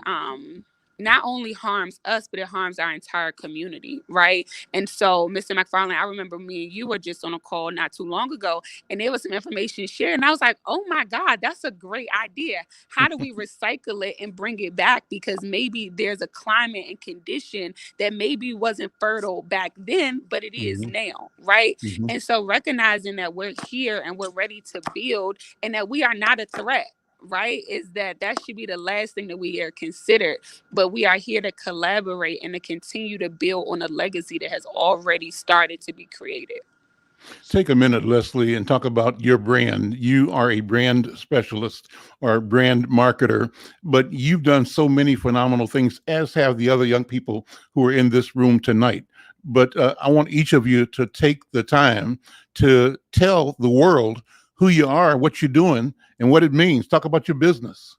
not only harms us, but it harms our entire community, right? And so, Mr. McFarland, I remember me and you were just on a call not too long ago, and there was some information shared, and I was like, oh my God, that's a great idea. How do we recycle it and bring it back? Because maybe there's a climate and condition that maybe wasn't fertile back then, but it is now, right? And so recognizing that we're here and we're ready to build and that we are not a threat, right, is that should be the last thing that we are considered. But we are here to collaborate and to continue to build on a legacy that has already started to be created. Take a minute, Leslie, and talk about your brand. You are a brand specialist or brand marketer, but you've done so many phenomenal things, as have the other young people who are in this room tonight. But I want each of you to take the time to tell the world who you are, what you're doing, and what it means. Talk about your business.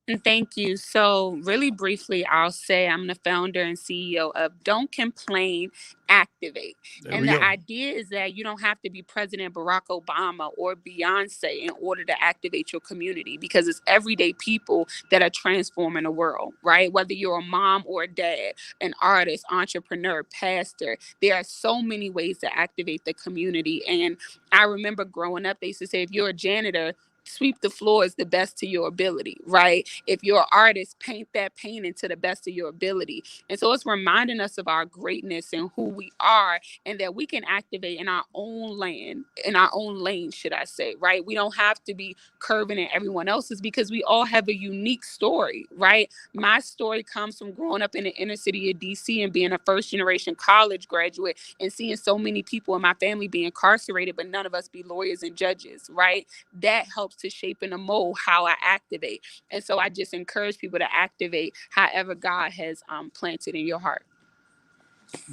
And thank you. So really briefly, I'll say I'm the founder and CEO of Don't Complain, Activate. And the idea is that you don't have to be President Barack Obama or Beyonce in order to activate your community because it's everyday people that are transforming the world, right? Whether you're a mom or a dad, an artist, entrepreneur, pastor, there are so many ways to activate the community. And I remember growing up, they used to say, if you're a janitor, sweep the floors the best to your ability, right? If you're an artist, paint that painting to the best of your ability. And so it's reminding us of our greatness and who we are and that we can activate in our own land, in our own lane, should I say, right? We don't have to be curving in everyone else's because we all have a unique story, right? My story comes from growing up in the inner city of DC and being a first generation college graduate and seeing so many people in my family be incarcerated, but none of us be lawyers and judges, right? That helps to shape and to mold how I activate. And so I just encourage people to activate however God has planted in your heart.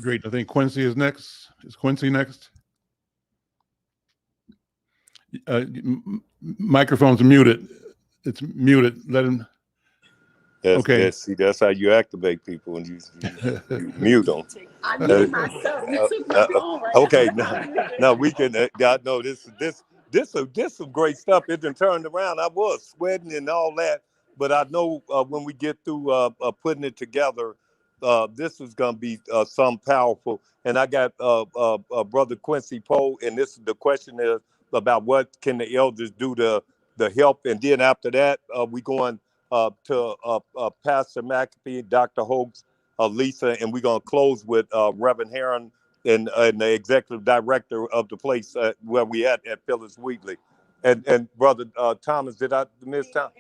Great. I think Quincy is next. Is Quincy next? Microphone's muted. It's muted. Let him. Okay. That's how you activate people when you mute them. I knew myself. You took my phone right okay, now we can. God know this some great stuff. It done turned around. I was sweating and all that, but I know when we get through putting it together, this is gonna be some powerful. And I got Brother Quincy Poe, and the question is about what can the elders do to help, and then after that we going to Pastor McAfee, Dr. Hoax, Lisa, and we're going to close with Reverend Heron and the executive director of the place where we at Phyllis Wheatley. And Brother Thomas, did I miss Tom?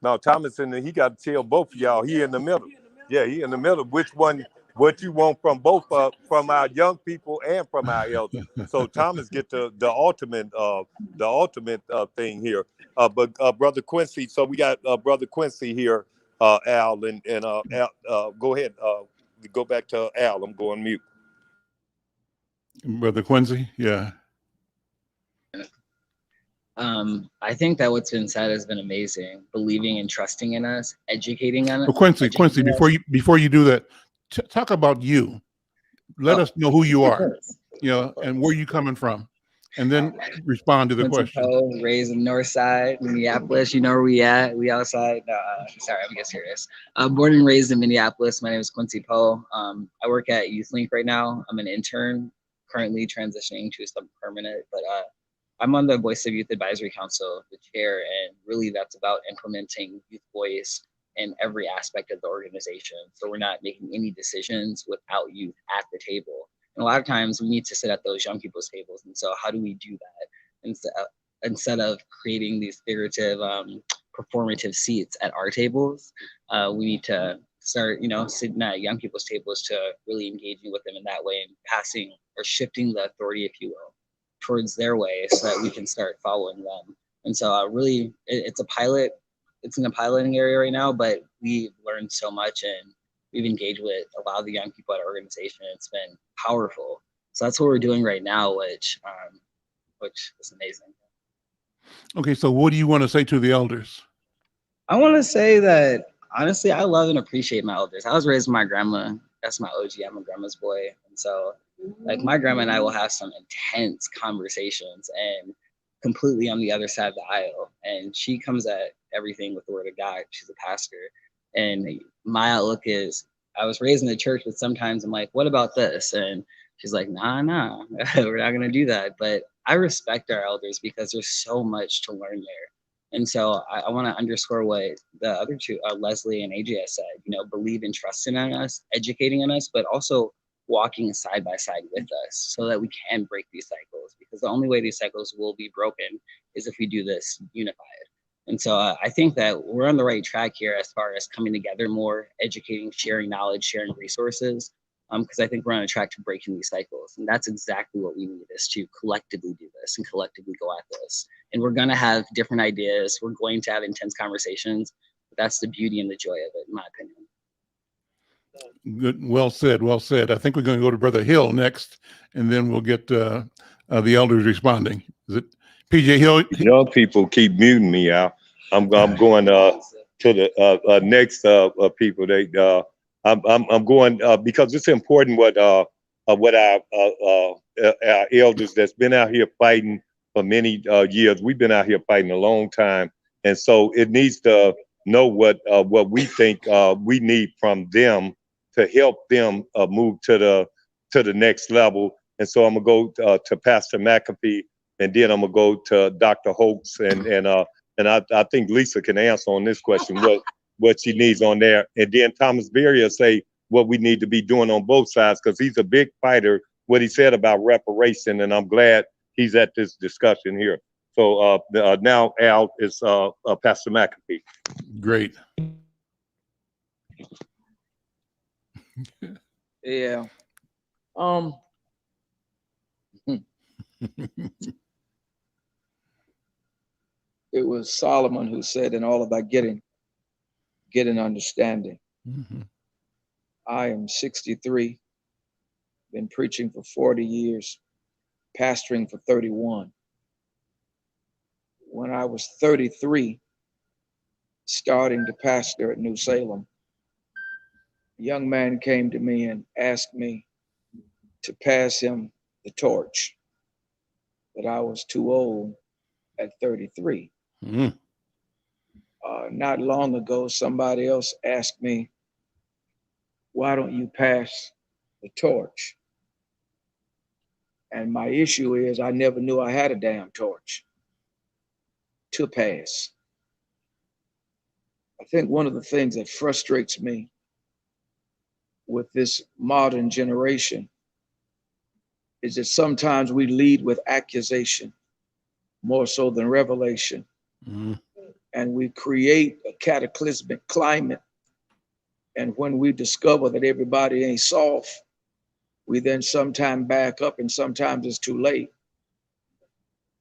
No, Thomas, he got to tell both of y'all. He in the middle. Yeah, he in the middle. Which one, what you want from both, from our young people and from our elders. So Thomas get the ultimate thing here. But Brother Quincy, so we got Brother Quincy here, Al, and Al, go ahead. Go back to Al. I'm going mute. Brother Quincy, yeah. I think that what's been said has been amazing. Believing and trusting in us, educating on Well, Quincy, before you do that, talk about you. Let us know who you are, and where you coming from, and then respond to the question. Poe, raised in the north side, Minneapolis. You know where we at? We outside. Sorry, I'm getting serious. Born and raised in Minneapolis. My name is Quincy Poe. I work at YouthLink right now. I'm an intern, currently transitioning to something permanent, but I'm on the Voice of Youth Advisory Council, the chair, and really that's about implementing youth voice in every aspect of the organization. So we're not making any decisions without youth at the table. And a lot of times we need to sit at those young people's tables. And so how do we do that? And so instead of creating these figurative, performative seats at our tables, we need to start, sitting at young people's tables to really engaging with them in that way and passing or shifting the authority, if you will, towards their way so that we can start following them. And so really, it's a pilot. It's in a piloting area right now, but we've learned so much and we've engaged with a lot of the young people at our organization. It's been powerful. So that's what we're doing right now, which is amazing. Okay, so what do you want to say to the elders? I want to say that, honestly, I love and appreciate my elders. I was raised with my grandma. That's my OG. I'm a grandma's boy. And so, like, my grandma and I will have some intense conversations and completely on the other side of the aisle. And she comes at everything with the word of God. She's a pastor. And my outlook is, I was raised in the church, but sometimes I'm like, what about this? And she's like, nah, we're not going to do that. But I respect our elders because there's so much to learn there. And so I want to underscore what the other two, Leslie and AJ, has said, believe and trust in us, educating in us, but also walking side by side with us so that we can break these cycles, because the only way these cycles will be broken is if we do this unified. And so I think that we're on the right track here as far as coming together more, educating, sharing knowledge, sharing resources, because I think we're on a track to breaking these cycles. And that's exactly what we need, is to collectively do this and collectively go at this. And we're going to have different ideas. We're going to have intense conversations. But that's the beauty and the joy of it, in my opinion. Good. Well said. Well said. I think we're going to go to Brother Hill next, and then we'll get the elders responding. Is it PJ Hill? Young people keep muting me out. I'm going to the next people. I'm going because it's important what our elders that's been out here fighting for many years. We've been out here fighting a long time, and so it needs to know what we think we need from them to help them move to the next level. And so I'm gonna go to Pastor McAfee, and then I'm gonna go to Dr. Holtz, and I think Lisa can answer on this question what she needs on there, and then Thomas Berry will say what we need to be doing on both sides, because he's a big fighter. What he said about reparation, and I'm glad he's at this discussion here. So now Al is Pastor McAfee. Great. Yeah. It was Solomon who said, in all of that getting understanding. Mm-hmm. I am 63, been preaching for 40 years, pastoring for 31. When I was 33, starting to pastor at New Salem, a young man came to me and asked me to pass him the torch, that I was too old at 33. Mm-hmm. Not long ago, somebody else asked me, why don't you pass the torch? And my issue is, I never knew I had a damn torch to pass. I think one of the things that frustrates me with this modern generation is that sometimes we lead with accusation more so than revelation. Mm-hmm. And we create a cataclysmic climate. And when we discover that everybody ain't soft, we then sometimes back up, and sometimes it's too late.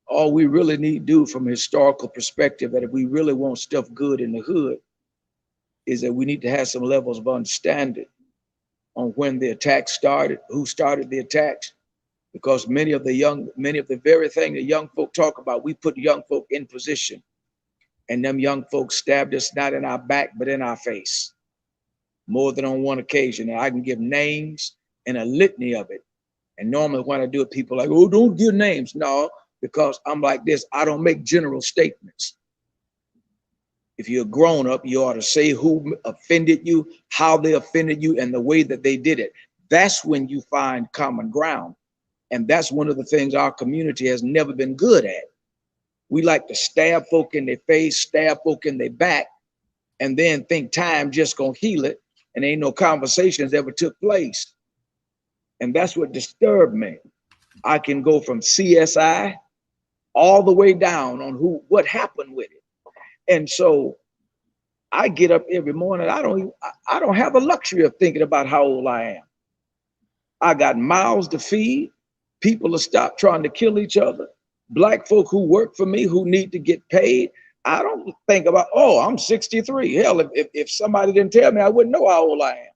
All we really need to do from a historical perspective, that if we really want stuff good in the hood, is that we need to have some levels of understanding on when the attack started, who started the attacks, because many of the very thing that young folk talk about, we put young folk in position, and them young folks stabbed us not in our back, but in our face, more than on one occasion. And I can give names and a litany of it. And normally when I do it, people are like, oh, don't give names. No, because I'm like this, I don't make general statements. If you're a grown up, you ought to say who offended you, how they offended you, and the way that they did it. That's when you find common ground. And that's one of the things our community has never been good at. We like to stab folk in their face, stab folk in their back, and then think time just gonna heal it, and ain't no conversations ever took place. And that's what disturbed me. I can go from CSI all the way down on what happened with it. And so I get up every morning. I don't have the luxury of thinking about how old I am. I got mouths to feed. People will stop trying to kill each other. Black folk who work for me who need to get paid. I don't think about, oh, I'm 63. Hell, if somebody didn't tell me, I wouldn't know how old I am.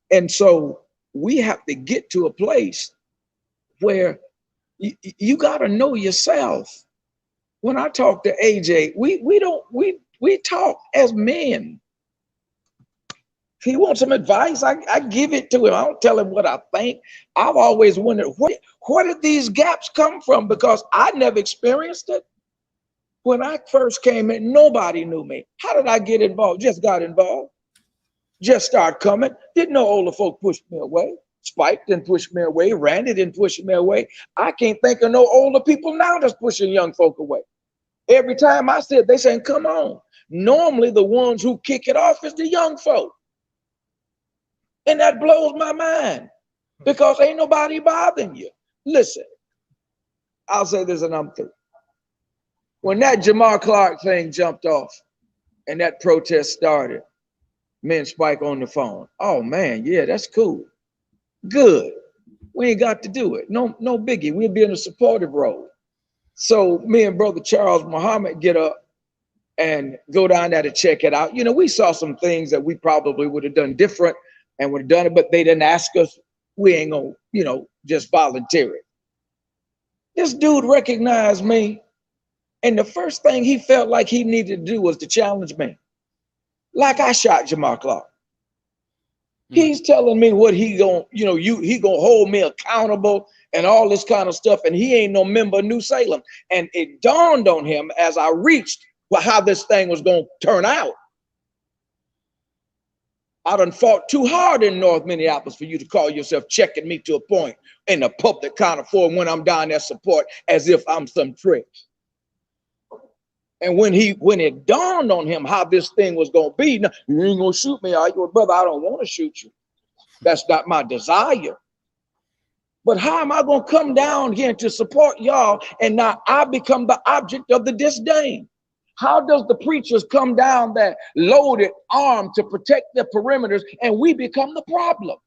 And so we have to get to a place where you got to know yourself. When I talk to AJ, we talk as men. If he wants some advice, I give it to him. I don't tell him what I think. I've always wondered, where did these gaps come from? Because I never experienced it. When I first came in, nobody knew me. How did I get involved? Just got involved. Just started coming. Didn't know older folk pushed me away. Spike didn't push me away. Randy didn't push me away. I can't think of no older people now that's pushing young folk away. Every time I said, they saying, come on. Normally the ones who kick it off is the young folk. And that blows my mind because ain't nobody bothering you. Listen, I'll say this and I'm through. When that Jamar Clark thing jumped off and that protest started, me and Spike on the phone. Oh man, yeah, that's cool. Good. We ain't got to do it. No biggie. We'll be in a supportive role. So me and Brother Charles Muhammad get up and go down there to check it out. You know, we saw some things that we probably would have done different and would have done it, but they didn't ask us. We ain't gonna, you know, just volunteer it. This dude recognized me, and the first thing he felt like he needed to do was to challenge me. Like I shot Jamar Clark. He's telling me what he gonna, you know, he gonna hold me accountable and all this kind of stuff, and he ain't no member of New Salem. And it dawned on him as I reached how this thing was gonna turn out. I done fought too hard in North Minneapolis for you to call yourself checking me to a point in a public kind of forum when I'm down there support as if I'm some trick. And when it dawned on him how this thing was gonna be, no, you ain't gonna shoot me, are you? Well, brother, I don't want to shoot you. That's not my desire. But how am I gonna come down here to support y'all and now I become the object of the disdain? How does the preachers come down there loaded, armed to protect their perimeters, and we become the problem?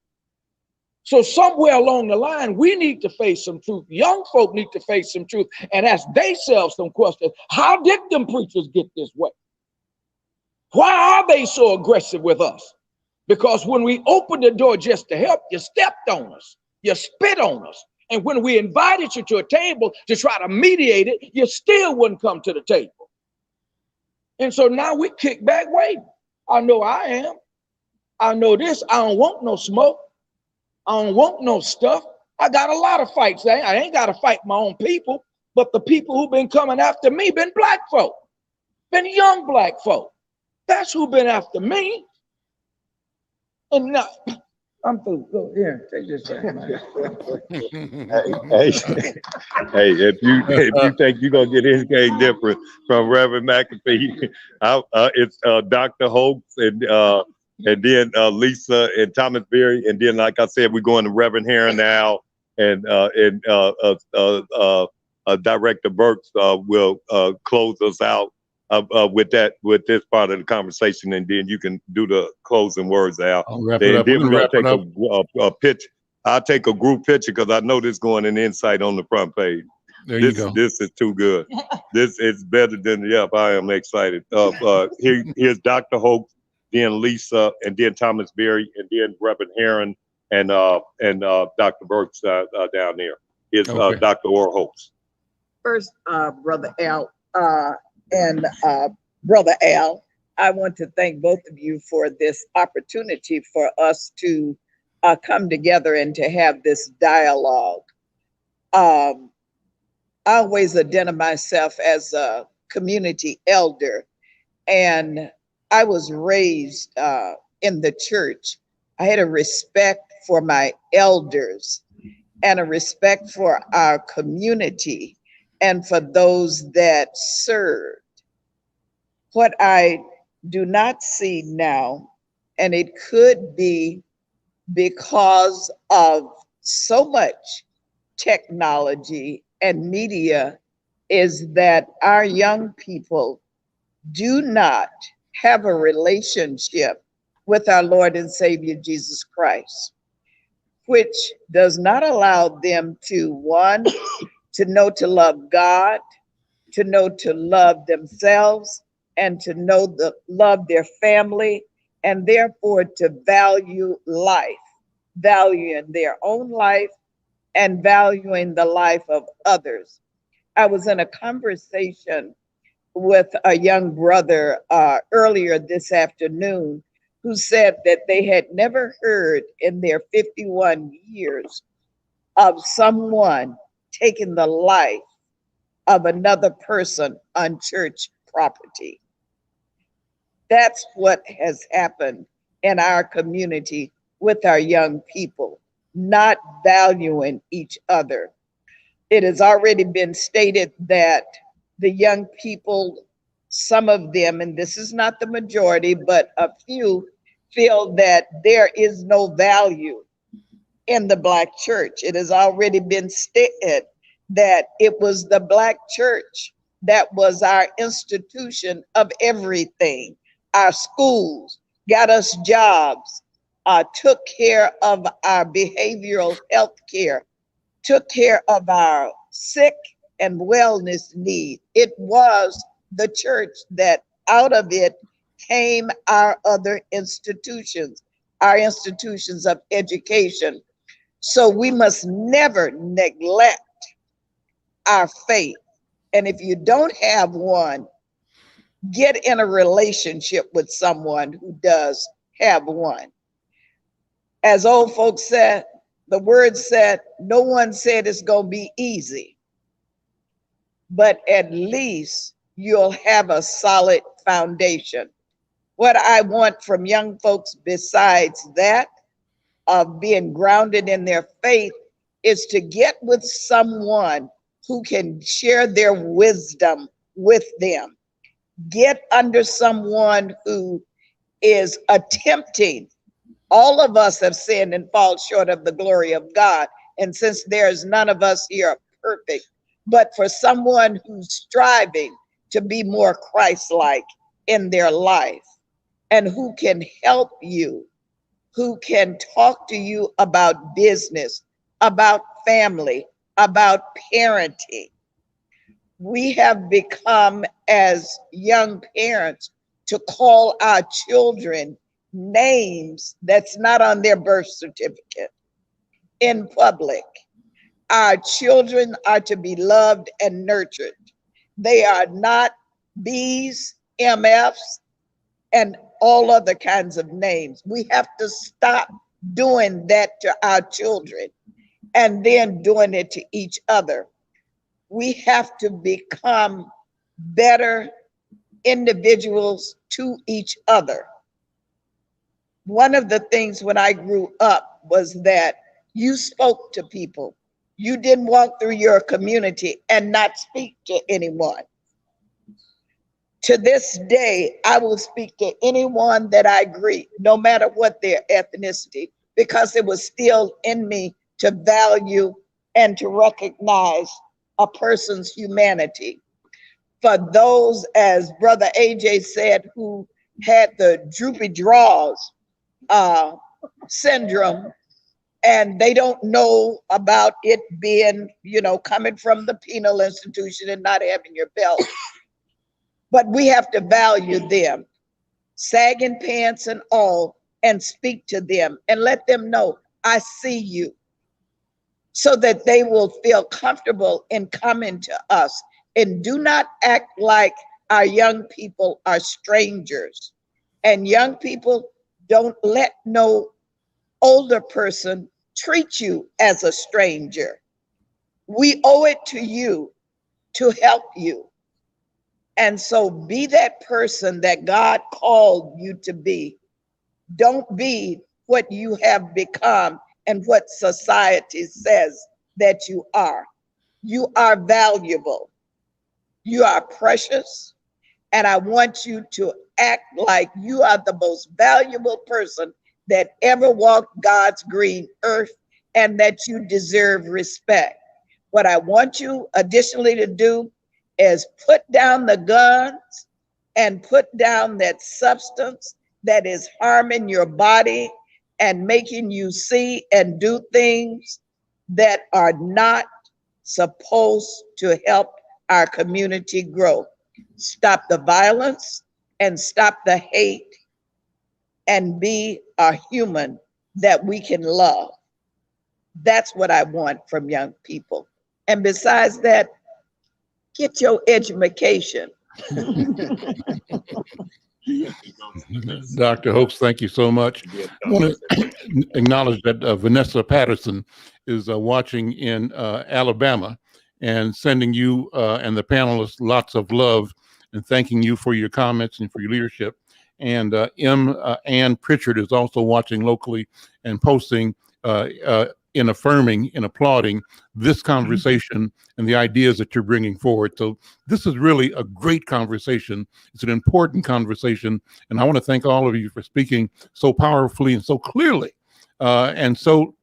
So somewhere along the line, we need to face some truth. Young folk need to face some truth and ask themselves some questions. How did them preachers get this way? Why are they so aggressive with us? Because when we opened the door just to help, you stepped on us. You spit on us. And when we invited you to a table to try to mediate it, you still wouldn't come to the table. And so now we kick back waiting. I know I am. I know this. I don't want no smoke. I don't want no stuff. I got a lot of fights. I ain't got to fight my own people, but the people who've been coming after me been black folk, been young black folk. That's who been after me. And now, I'm through. Go here, take this thing, man. Hey, if you think you're gonna get anything different from Reverend McAfee, it's Dr. Hoax and then Lisa and Thomas Berry, and then like I said, we're going to Reverend Heron now, and Director Burks will close us out with this part of the conversation, and then you can do the closing words out. I'll wrap it up. Then we're gonna take a picture. I'll take a group picture because I know this going in Insight on the front page. There you go. This is too good. This is better than, I am excited. Here's Dr. Hoax, then Lisa, and then Thomas Berry, and then Reverend Heron, and Dr. Burks down there. Here's Dr. Orr Hoax. First, Brother Al and Brother Al, I want to thank both of you for this opportunity for us to come together and to have this dialogue. I always identify myself as a community elder, and I was raised in the church. I had a respect for my elders and a respect for our community and for those that served. What I do not see now, and it could be because of so much technology and media is that our young people do not have a relationship with our Lord and Savior Jesus Christ, which does not allow them to, one, to know to love God, to know to love themselves, and to know the love their family, and therefore to value life, valuing their own life and valuing the life of others. I was in a conversation with a young brother earlier this afternoon who said that they had never heard in their 51 years of someone taking the life of another person on church property. That's what has happened in our community with our young people, not valuing each other. It has already been stated that the young people, some of them, and this is not the majority, but a few, feel that there is no value in the Black church. It has already been stated that it was the Black church that was our institution of everything. Our schools got us jobs, took care of our behavioral health care, took care of our sick and wellness need. It was the church that out of it came our other institutions, our institutions of education. So we must never neglect our faith. And if you don't have one, get in a relationship with someone who does have one. As old folks said, the word said, no one said it's going to be easy, but at least you'll have a solid foundation. What I want from young folks, besides that, of being grounded in their faith, is to get with someone who can share their wisdom with them. Get under someone who is attempting. All of us have sinned and fall short of the glory of God. And since there's none of us here perfect, but for someone who's striving to be more Christ-like in their life and who can help you, who can talk to you about business, about family, about parenting. We have become, as young parents, to call our children names that's not on their birth certificate in public. Our children are to be loved and nurtured. They are not B's, MF's, and all other kinds of names. We have to stop doing that to our children and then doing it to each other. We have to become better individuals to each other. One of the things when I grew up was that you spoke to people. You didn't walk through your community and not speak to anyone. To this day, I will speak to anyone that I greet, no matter what their ethnicity, because it was still in me to value and to recognize a person's humanity. For those, as Brother AJ said, who had the droopy draws syndrome, and they don't know about it being, coming from the penal institution and not having your belt. But we have to value them, sagging pants and all, and speak to them and let them know, I see you, so that they will feel comfortable in coming to us. And do not act like our young people are strangers. And young people, don't let no older person treat you as a stranger. We owe it to you to help you. And so be that person that God called you to be. Don't be what you have become and what society says that you are. You are valuable. You are precious. And I want you to act like you are the most valuable person that ever walked God's green earth, and that you deserve respect. What I want you additionally to do is put down the guns and put down that substance that is harming your body and making you see and do things that are not supposed to help our community grow. Stop the violence and stop the hate and be a human that we can love. That's what I want from young people. And besides that, get your education. Dr. Hopes, thank you so much. I want to acknowledge that Vanessa Patterson is watching in Alabama and sending you and the panelists lots of love and thanking you for your comments and for your leadership. And Ann Pritchard is also watching locally and posting in affirming and applauding this conversation and the ideas that you're bringing forward. So this is really a great conversation. It's an important conversation. And I want to thank all of you for speaking so powerfully and so clearly and so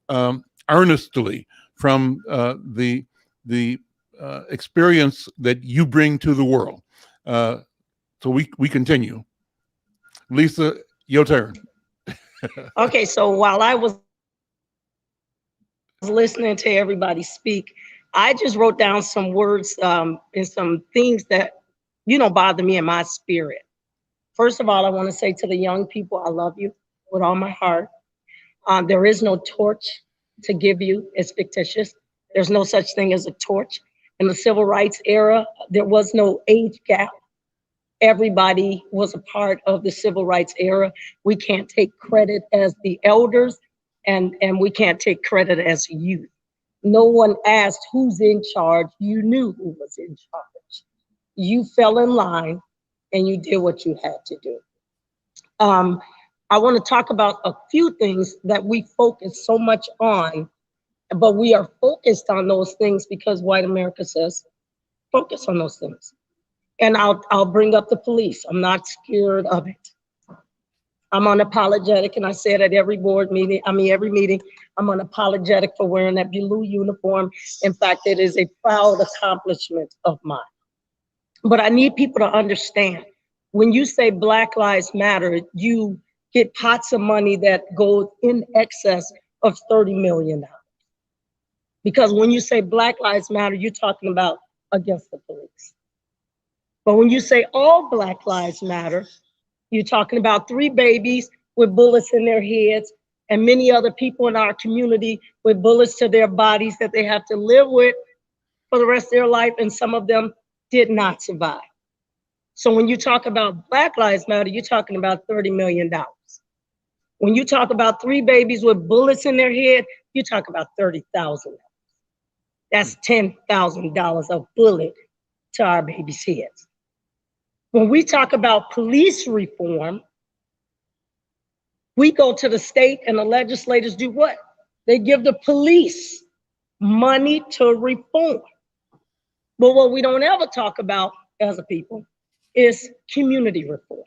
earnestly from the experience that you bring to the world. So we continue. Lisa, your turn. Okay, so while I was listening to everybody speak, I just wrote down some words and some things that, bother me in my spirit. First of all, I want to say to the young people, I love you with all my heart. There is no torch to give you. It's fictitious. There's no such thing as a torch. In the civil rights era, there was no age gap. Everybody was a part of the civil rights era. We can't take credit as the elders, and we can't take credit as youth. No one asked who's in charge. You knew who was in charge. You fell in line and you did what you had to do. I want to talk about a few things that we focus so much on, but we are focused on those things because white America says, focus on those things. And I'll bring up the police. I'm not scared of it. I'm unapologetic, and I say it at every every meeting, I'm unapologetic for wearing that blue uniform. In fact, it is a proud accomplishment of mine. But I need people to understand, when you say Black Lives Matter, you get pots of money that go in excess of $30 million. Because when you say Black Lives Matter, you're talking about against the police. But when you say all Black Lives Matter, you're talking about 3 babies with bullets in their heads and many other people in our community with bullets to their bodies that they have to live with for the rest of their life, and some of them did not survive. So when you talk about Black Lives Matter, you're talking about $30 million. When you talk about 3 babies with bullets in their head, you talk about $30,000. That's $10,000 a bullet to our babies' heads. When we talk about police reform, we go to the state and the legislators do what? They give the police money to reform. But what we don't ever talk about as a people is community reform.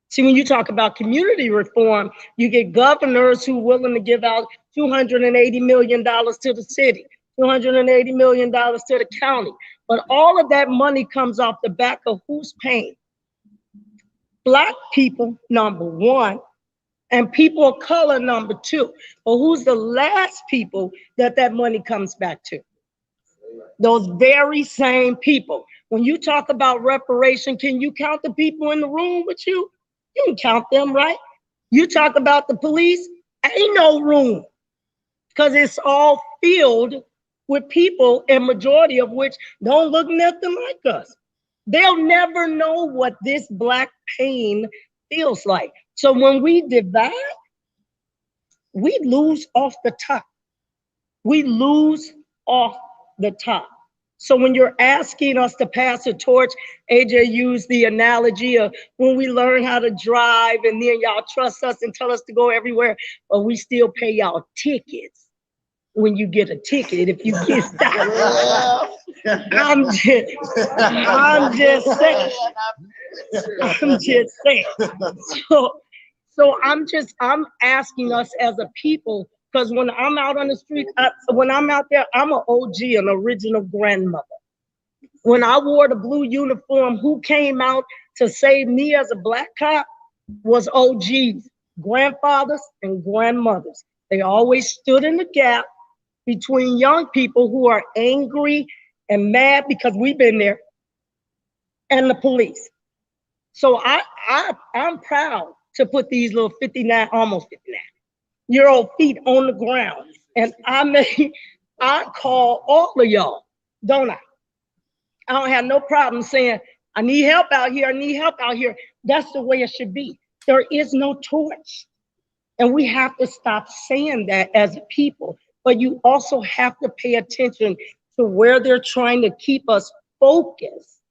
See, when you talk about community reform, you get governors who are willing to give out $280 million to the city, $280 million to the county. But all of that money comes off the back of who's paying? Black people, number one, and people of color, number 2. But who's the last people that money comes back to? Those very same people. When you talk about reparation, can you count the people in the room with you? You can count them, right? You talk about the police, ain't no room, because it's all filled with people, and majority of which don't look nothing like us. They'll never know what this Black pain feels like. So when we divide, we lose off the top. We lose off the top. So when you're asking us to pass a torch, AJ used the analogy of when we learn how to drive and then y'all trust us and tell us to go everywhere, but we still pay y'all tickets. When you get a ticket, if you get stopped. I'm just saying. So I'm asking us as a people, because when I'm out on the street, when I'm out there, I'm an OG, an original grandmother. When I wore the blue uniform, who came out to save me as a black cop was OGs, grandfathers and grandmothers. They always stood in the gap between young people who are angry and mad because we've been there, and the police. So I'm proud to put these little 59, almost 59-year-old feet on the ground. And I call all of y'all, don't I? I don't have no problem saying, I need help out here, I need help out here. That's the way it should be. There is no torch. And we have to stop saying that as a people. But you also have to pay attention to where they're trying to keep us focused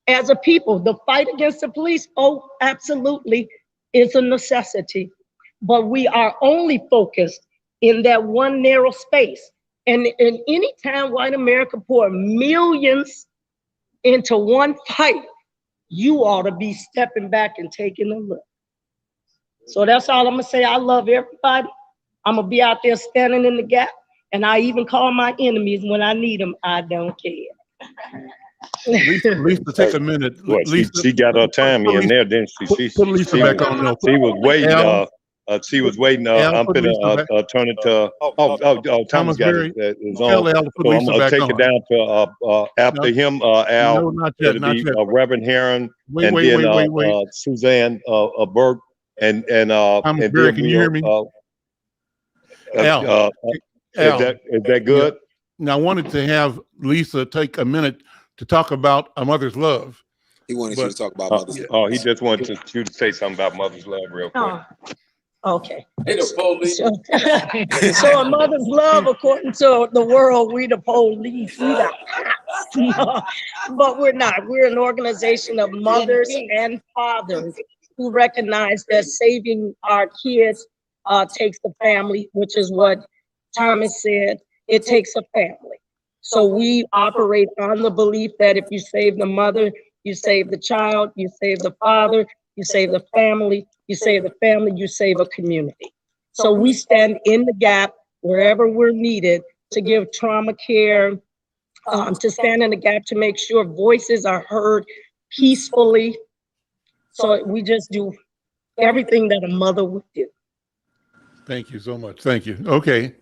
as a people. The fight against the police, oh, absolutely, is a necessity. But we are only focused in that one narrow space. And any time white America pour millions into one fight, you ought to be stepping back and taking a look. So that's all I'm gonna say. I love everybody. I'm gonna be out there standing in the gap, and I even call my enemies when I need them. I don't care. Lisa, take a minute. Well, Lisa, she got her time in there, didn't she? Put Lisa back on there. She was waiting. Al, She was waiting. Al, I'm put gonna Lisa back. turn it to. Thomas got Berry, his tell on. Al to put So I'm Lisa gonna back take on. it down to after him. Al. No, not yet, It'll not be yet. Reverend Heron, Wait, and wait, then wait. Suzanne Burke, and Thomas Berry, can you hear me? Al, is that good? Now, I wanted to have Lisa take a minute to talk about A Mother's Love. He wanted you to talk about mother's love. Oh, he just wanted you to say something about mother's love real quick. Okay. So a mother's love, according to the world, we the police, we the cops. But we're not. We're an organization of mothers and fathers who recognize that saving our kids takes a family, which is what Thomas said. It takes a family. So we operate on the belief that if you save the mother, you save the child, you save the father, you save the family, you save the family, you save a community. So we stand in the gap wherever we're needed to give trauma care, to stand in the gap to make sure voices are heard peacefully. So we just do everything that a mother would do. Thank you so much. Thank you. Okay.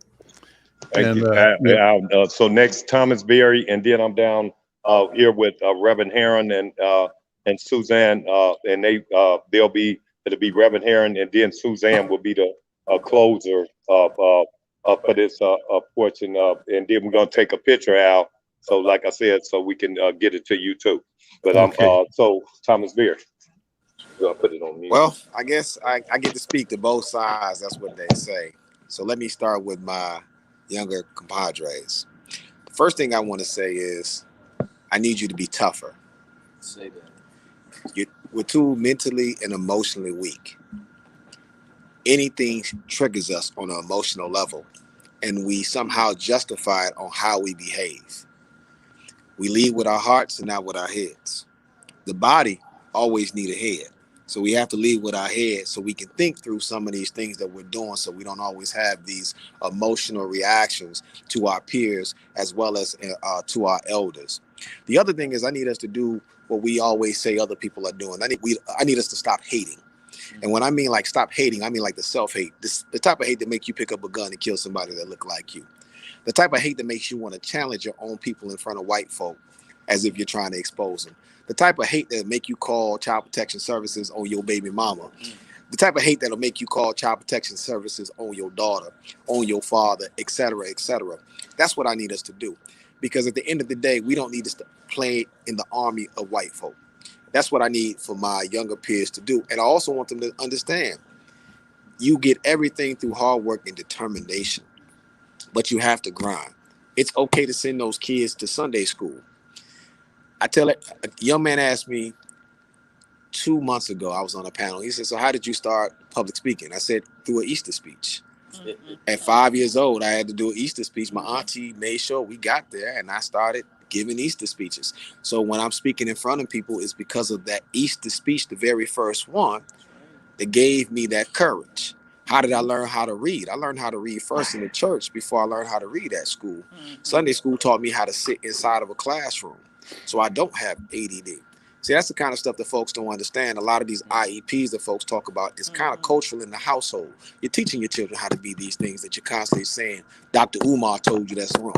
Thank you. So next, Thomas Berry, and then I'm down here with Reverend Heron and Suzanne, and it'll be Reverend Heron, and then Suzanne will be the closer for this portion, and then we're gonna take a picture out. So like I said, so we can get it to you too. But so Thomas Berry, I'll put it on me. Well, I guess I get to speak to both sides. That's what they say. So let me start with my younger compadres. The first thing I want to say is I need you to be tougher. Say that. We're too mentally and emotionally weak. Anything triggers us on an emotional level, and we somehow justify it on how we behave. We lead with our hearts and not with our heads. The body always needs a head. So we have to lead with our head so we can think through some of these things that we're doing, so we don't always have these emotional reactions to our peers as well as to our elders. The other thing is I need us to do what we always say other people are doing. I need us to stop hating. And when I mean like stop hating, I mean like the self-hate. The type of hate that make you pick up a gun and kill somebody that look like you. The type of hate that makes you want to challenge your own people in front of white folk as if you're trying to expose them. The type of hate that make you call child protection services on your baby mama. The type of hate that'll make you call child protection services on your daughter, on your father, etc., etc. That's what I need us to do. Because at the end of the day, we don't need to play in the army of white folk. That's what I need for my younger peers to do. And I also want them to understand, you get everything through hard work and determination, but you have to grind. It's okay to send those kids to Sunday school. I tell it, a young man asked me 2 months ago, I was on a panel. He said, so how did you start public speaking? I said, through an Easter speech. At 5 years old, I had to do an Easter speech. My auntie made sure we got there, and I started giving Easter speeches. So when I'm speaking in front of people, it's because of that Easter speech, the very first one, that gave me that courage. How did I learn how to read? I learned how to read first in the church before I learned how to read at school. Sunday school taught me how to sit inside of a classroom. So I don't have ADD. See, that's the kind of stuff that folks don't understand. A lot of these IEPs that folks talk about is kind of cultural in the household. You're teaching your children how to be these things that you're constantly saying, Dr. Umar told you that's wrong.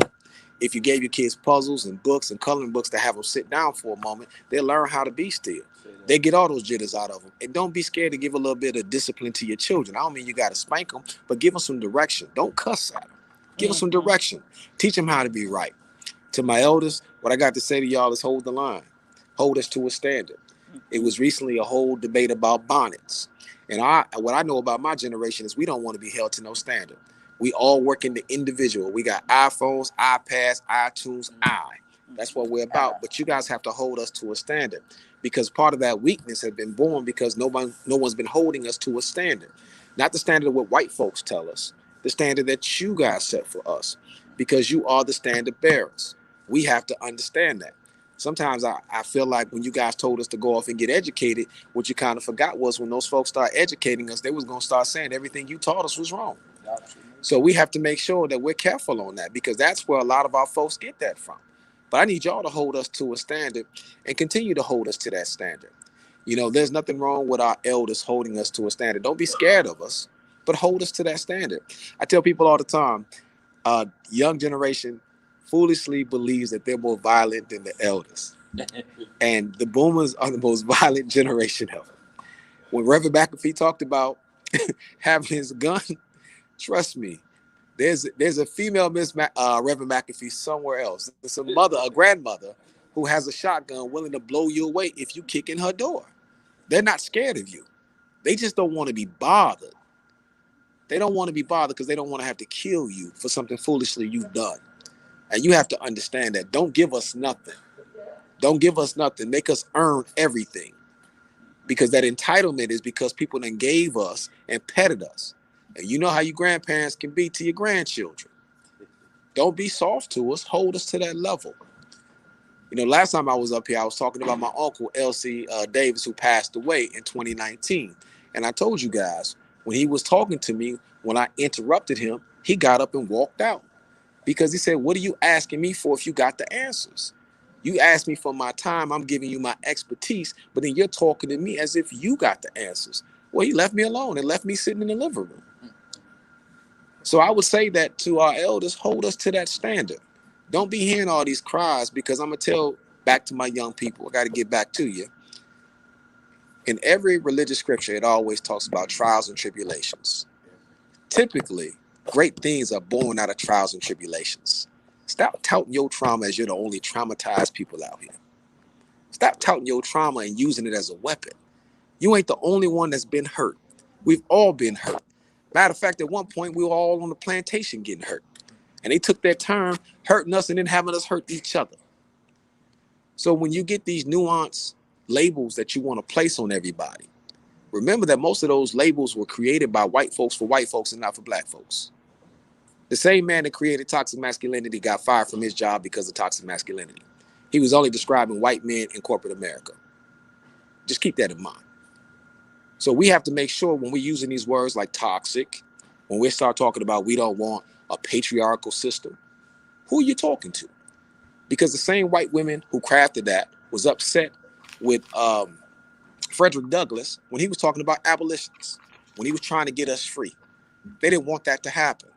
If you gave your kids puzzles and books and coloring books to have them sit down for a moment, they'll learn how to be still. They get all those jitters out of them. And don't be scared to give a little bit of discipline to your children. I don't mean you got to spank them, but give them some direction. Don't cuss at them. Give them some direction. Teach them how to be right. To my elders, what I got to say to y'all is hold the line. Hold us to a standard. It was recently a whole debate about bonnets. And what I know about my generation is we don't want to be held to no standard. We all work in the individual. We got iPhones, iPads, iTunes, That's what we're about. But you guys have to hold us to a standard, because part of that weakness has been born because no one's been holding us to a standard. Not the standard of what white folks tell us, the standard that you guys set for us, because you are the standard bearers. We have to understand that. Sometimes I feel like when you guys told us to go off and get educated, what you kind of forgot was when those folks start educating us, they was going to start saying everything you taught us was wrong. So we have to make sure that we're careful on that, because that's where a lot of our folks get that from. But I need y'all to hold us to a standard and continue to hold us to that standard. You know, there's nothing wrong with our elders holding us to a standard. Don't be scared of us, but hold us to that standard. I tell people all the time, young generation foolishly believes that they're more violent than the elders. And the boomers are the most violent generation ever. When Reverend McAfee talked about having his gun, trust me, there's a female Reverend McAfee somewhere else. There's a grandmother who has a shotgun willing to blow you away if you kick in her door. They're not scared of you. They just don't want to be bothered. They don't want to be bothered because they don't want to have to kill you for something foolishly you've done. And you have to understand that. Don't give us nothing. Don't give us nothing. Make us earn everything. Because that entitlement is because people then gave us and petted us. And you know how you grandparents can be to your grandchildren. Don't be soft to us. Hold us to that level. You know, last time I was up here, I was talking about my uncle, L.C. Davis, who passed away in 2019. And I told you guys, when he was talking to me, when I interrupted him, he got up and walked out. Because he said, what are you asking me for if you got the answers? You asked me for my time, I'm giving you my expertise, but then you're talking to me as if you got the answers. Well, he left me alone and left me sitting in the living room. So I would say that to our elders, hold us to that standard. Don't be hearing all these cries, because I'm going to tell back to my young people, I got to get back to you. In every religious scripture, it always talks about trials and tribulations. Typically, great things are born out of trials and tribulations. Stop touting your trauma as you're the only traumatized people out here. Stop touting your trauma and using it as a weapon. You ain't the only one that's been hurt. We've all been hurt. Matter of fact, at one point, we were all on the plantation getting hurt. And they took their turn hurting us and then having us hurt each other. So when you get these nuanced labels that you want to place on everybody, remember that most of those labels were created by white folks for white folks and not for black folks. The same man that created toxic masculinity got fired from his job because of toxic masculinity. He was only describing white men in corporate America. Just keep that in mind. So we have to make sure when we're using these words like toxic, when we start talking about we don't want a patriarchal system, who are you talking to? Because the same white women who crafted that was upset with Frederick Douglass when he was talking about abolitionists, when he was trying to get us free. They didn't want that to happen.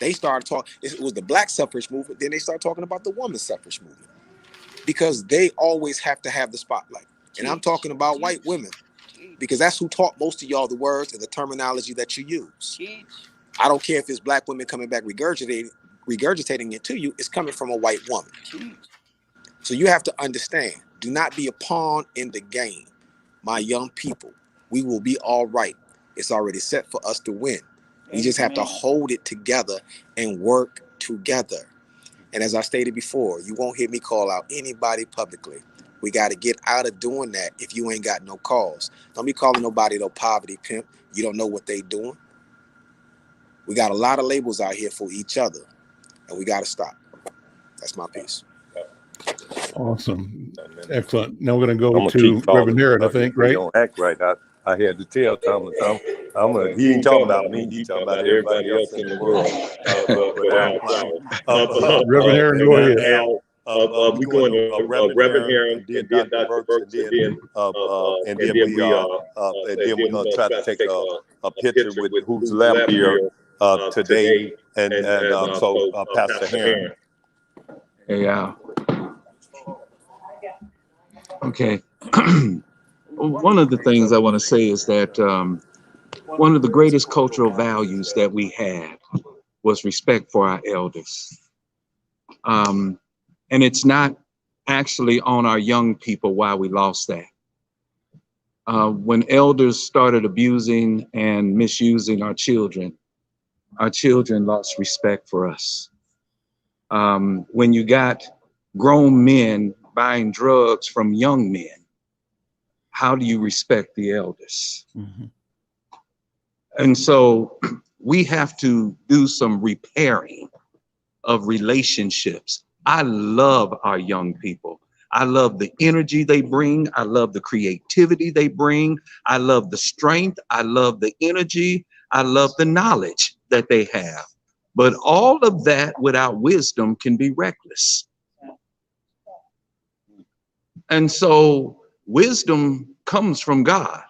They started talking, it was the black suffrage movement, then they started talking about the woman suffrage movement, because they always have to have the spotlight. And I'm talking about white women, because that's who taught most of y'all the words and the terminology that you use. I don't care if it's black women coming back regurgitating it to you, it's coming from a white woman. So you have to understand, do not be a pawn in the game. My young people, we will be all right. It's already set for us to win. We just have to hold it together and work together. And as I stated before, you won't hear me call out anybody publicly. We got to get out of doing that if you ain't got no cause. Don't be calling nobody no poverty pimp. You don't know what they doing. We got a lot of labels out here for each other, and we got to stop. That's my piece. Awesome. Excellent. Now we're going to go to Reverend Aaron, I think, right? Don't act right. I had to tell Thomas, he ain't talking about me, he's talking about everybody else in the world. Reverend Aaron, go ahead. We go into Reverend Heron, and then Dr. Burks, and then we're gonna try to take a picture with who's left here today, and so Pastor Heron. Yeah. Okay. One of the things I want to say is that one of the greatest cultural values that we had was respect for our elders. And it's not actually on our young people why we lost that. When elders started abusing and misusing our children lost respect for us. When you got grown men buying drugs from young men, how do you respect the elders? Mm-hmm. And so we have to do some repairing of relationships. I love our young people. I love the energy they bring. I love the creativity they bring. I love the strength. I love the energy. I love the knowledge that they have. But all of that without wisdom can be reckless. And so wisdom comes from God.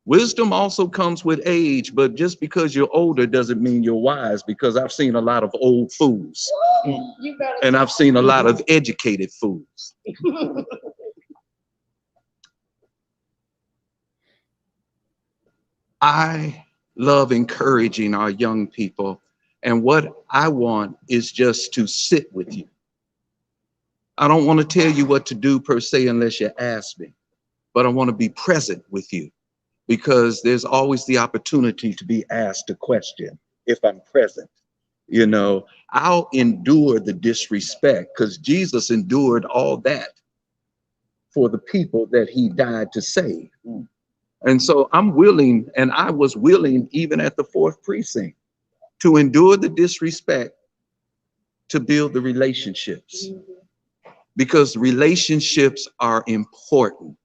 Wisdom also comes with age, but just because you're older doesn't mean you're wise, because I've seen a lot of old fools and I've seen a lot of educated fools. I love encouraging our young people, and what I want is just to sit with you. I don't want to tell you what to do per se unless you ask me, but I want to be present with you, because there's always the opportunity to be asked a question if I'm present. You know, I'll endure the disrespect because Jesus endured all that for the people that he died to save. And so I'm willing, and I was willing even at the 4th precinct, to endure the disrespect to build the relationships, because relationships are important.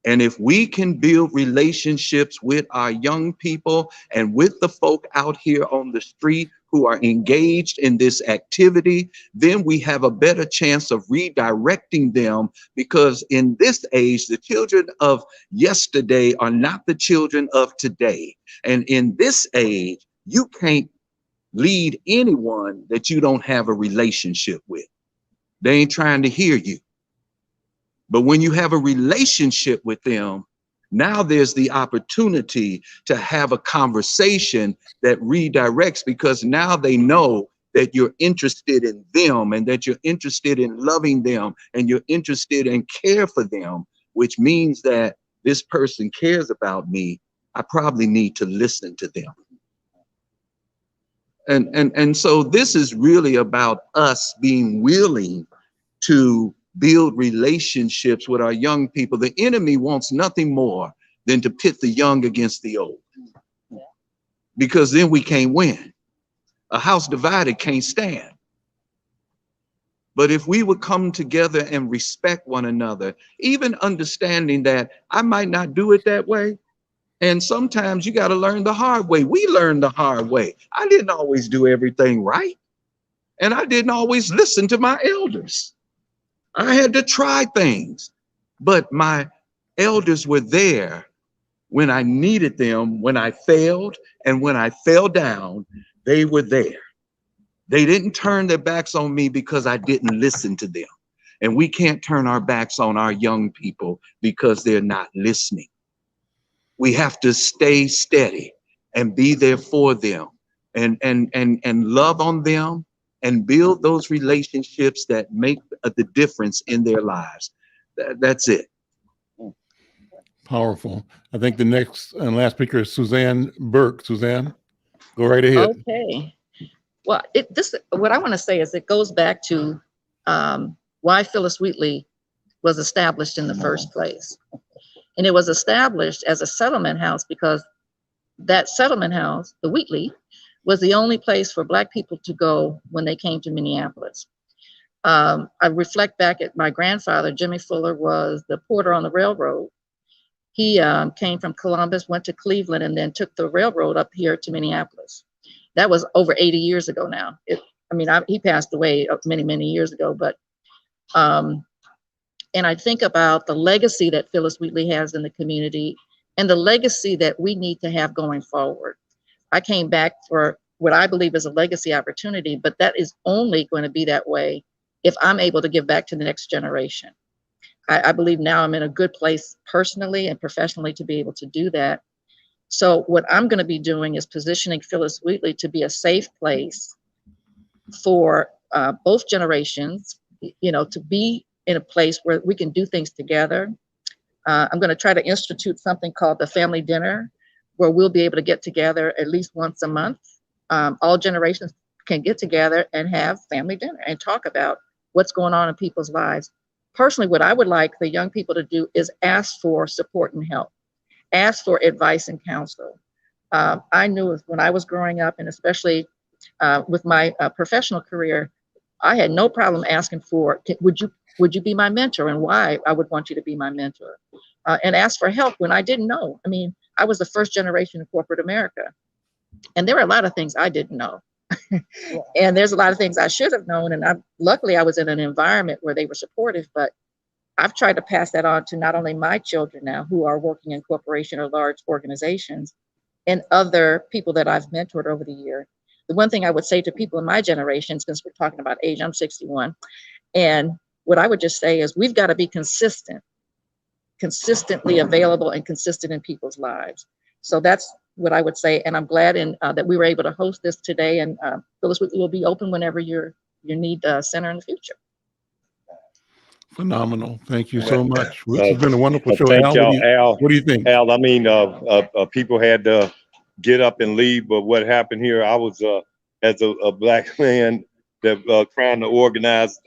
And if we can build relationships with our young people and with the folk out here on the street who are engaged in this activity, then we have a better chance of redirecting them, because in this age, the children of yesterday are not the children of today. And in this age, you can't lead anyone that you don't have a relationship with. They ain't trying to hear you. But when you have a relationship with them, now there's the opportunity to have a conversation that redirects, because now they know that you're interested in them and that you're interested in loving them and you're interested in care for them, which means that this person cares about me. I probably need to listen to them. And so this is really about us being willing to build relationships with our young people. The enemy wants nothing more than to pit the young against the old, because then we can't win. A house divided can't stand. But if we would come together and respect one another, even understanding that I might not do it that way, and sometimes you got to learn the hard way. We learned the hard way. I didn't always do everything right, and I didn't always listen to my elders. I had to try things, but my elders were there when I needed them, when I failed, and when I fell down, they were there. They didn't turn their backs on me because I didn't listen to them. And we can't turn our backs on our young people because they're not listening. We have to stay steady and be there for them and love on them and build those relationships that make the difference in their lives. That's it. Powerful. I think the next and last speaker is Suzanne Burke. Suzanne, go right ahead. Okay. Well, what I want to say is it goes back to why Phyllis Wheatley was established in the first place. And it was established as a settlement house because that settlement house, the Wheatley, was the only place for Black people to go when they came to Minneapolis. I reflect back at my grandfather. Jimmy Fuller was the porter on the railroad. He came from Columbus, went to Cleveland, and then took the railroad up here to Minneapolis. That was over 80 years ago now. He passed away many, many years ago, but And I think about the legacy that Phyllis Wheatley has in the community and the legacy that we need to have going forward. I came back for what I believe is a legacy opportunity, but that is only going to be that way if I'm able to give back to the next generation. I believe now I'm in a good place personally and professionally to be able to do that. So what I'm going to be doing is positioning Phyllis Wheatley to be a safe place for both generations, you know, to be in a place where we can do things together. I'm going to try to institute something called the family dinner, where we'll be able to get together at least once a month. All generations can get together and have family dinner and talk about what's going on in people's lives. Personally, what I would like the young people to do is ask for support and help, ask for advice and counsel. I knew when I was growing up, and especially with my professional career, I had no problem asking for, would you be my mentor, and why I would want you to be my mentor, and ask for help when I didn't know. I mean, I was the first generation in corporate America, and there were a lot of things I didn't know. And there's a lot of things I should have known. And luckily I was in an environment where they were supportive, but I've tried to pass that on to not only my children now who are working in corporation or large organizations, and other people that I've mentored over the year. The one thing I would say to people in my generation, since we're talking about age, I'm 61. And what I would just say is we've got to be consistently available and consistent in people's lives. So that's what I would say. And I'm glad that we were able to host this today. And Phyllis, we will be open whenever your need center in the future. Phenomenal. Thank you so much. This has been a wonderful show. Thank Al, y'all, Al. What do you think? Al, I mean, people had to get up and leave, but what happened here, I was, as a black man that trying to organize,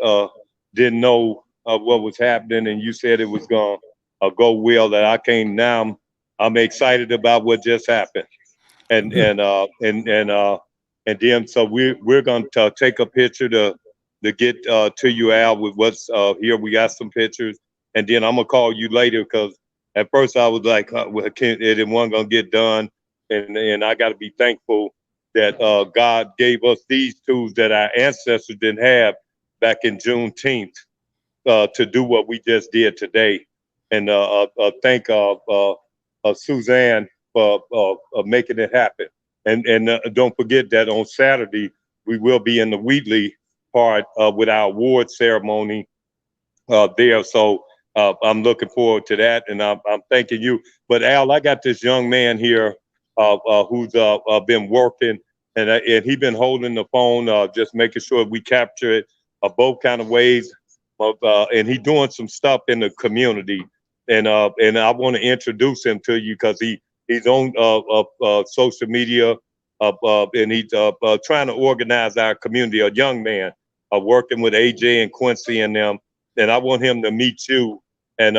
didn't know what was happening, and you said it was going to go well, that I came now. I'm excited about what just happened, and then so we're going to take a picture to get to you, Al, with what's here. We got some pictures, and then I'm gonna call you later, because at first I was like, well, it wasn't gonna get done, and I got to be thankful that God gave us these tools that our ancestors didn't have back in Juneteenth to do what we just did today, and thank Suzanne for making it happen. And don't forget that on Saturday, we will be in the Wheatley part with our award ceremony there. So I'm looking forward to that, and I'm thanking you. But Al, I got this young man here who's been working, and he's been holding the phone, just making sure we capture it both kind of ways. And he's doing some stuff in the community. And I want to introduce him to you, because he's on social media, and he's trying to organize our community. A young man working with AJ and Quincy and them, and I want him to meet you and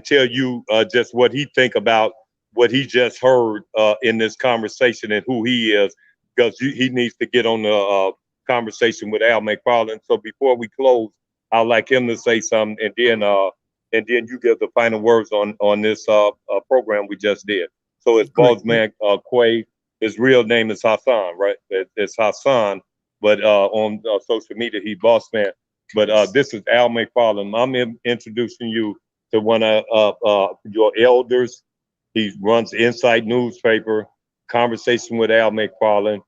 tell you just what he think about what he just heard in this conversation and who he is, because he needs to get on the conversation with Al McFarland. So before we close, I'd like him to say something, and then you give the final words on this program we just did. So it's Bossman Quay. His real name is Hassan, right? It's Hassan, but on social media, he's Bossman. But this is Al McFarland. I'm introducing you to one of your elders. He runs Insight newspaper, Conversation with Al McFarland.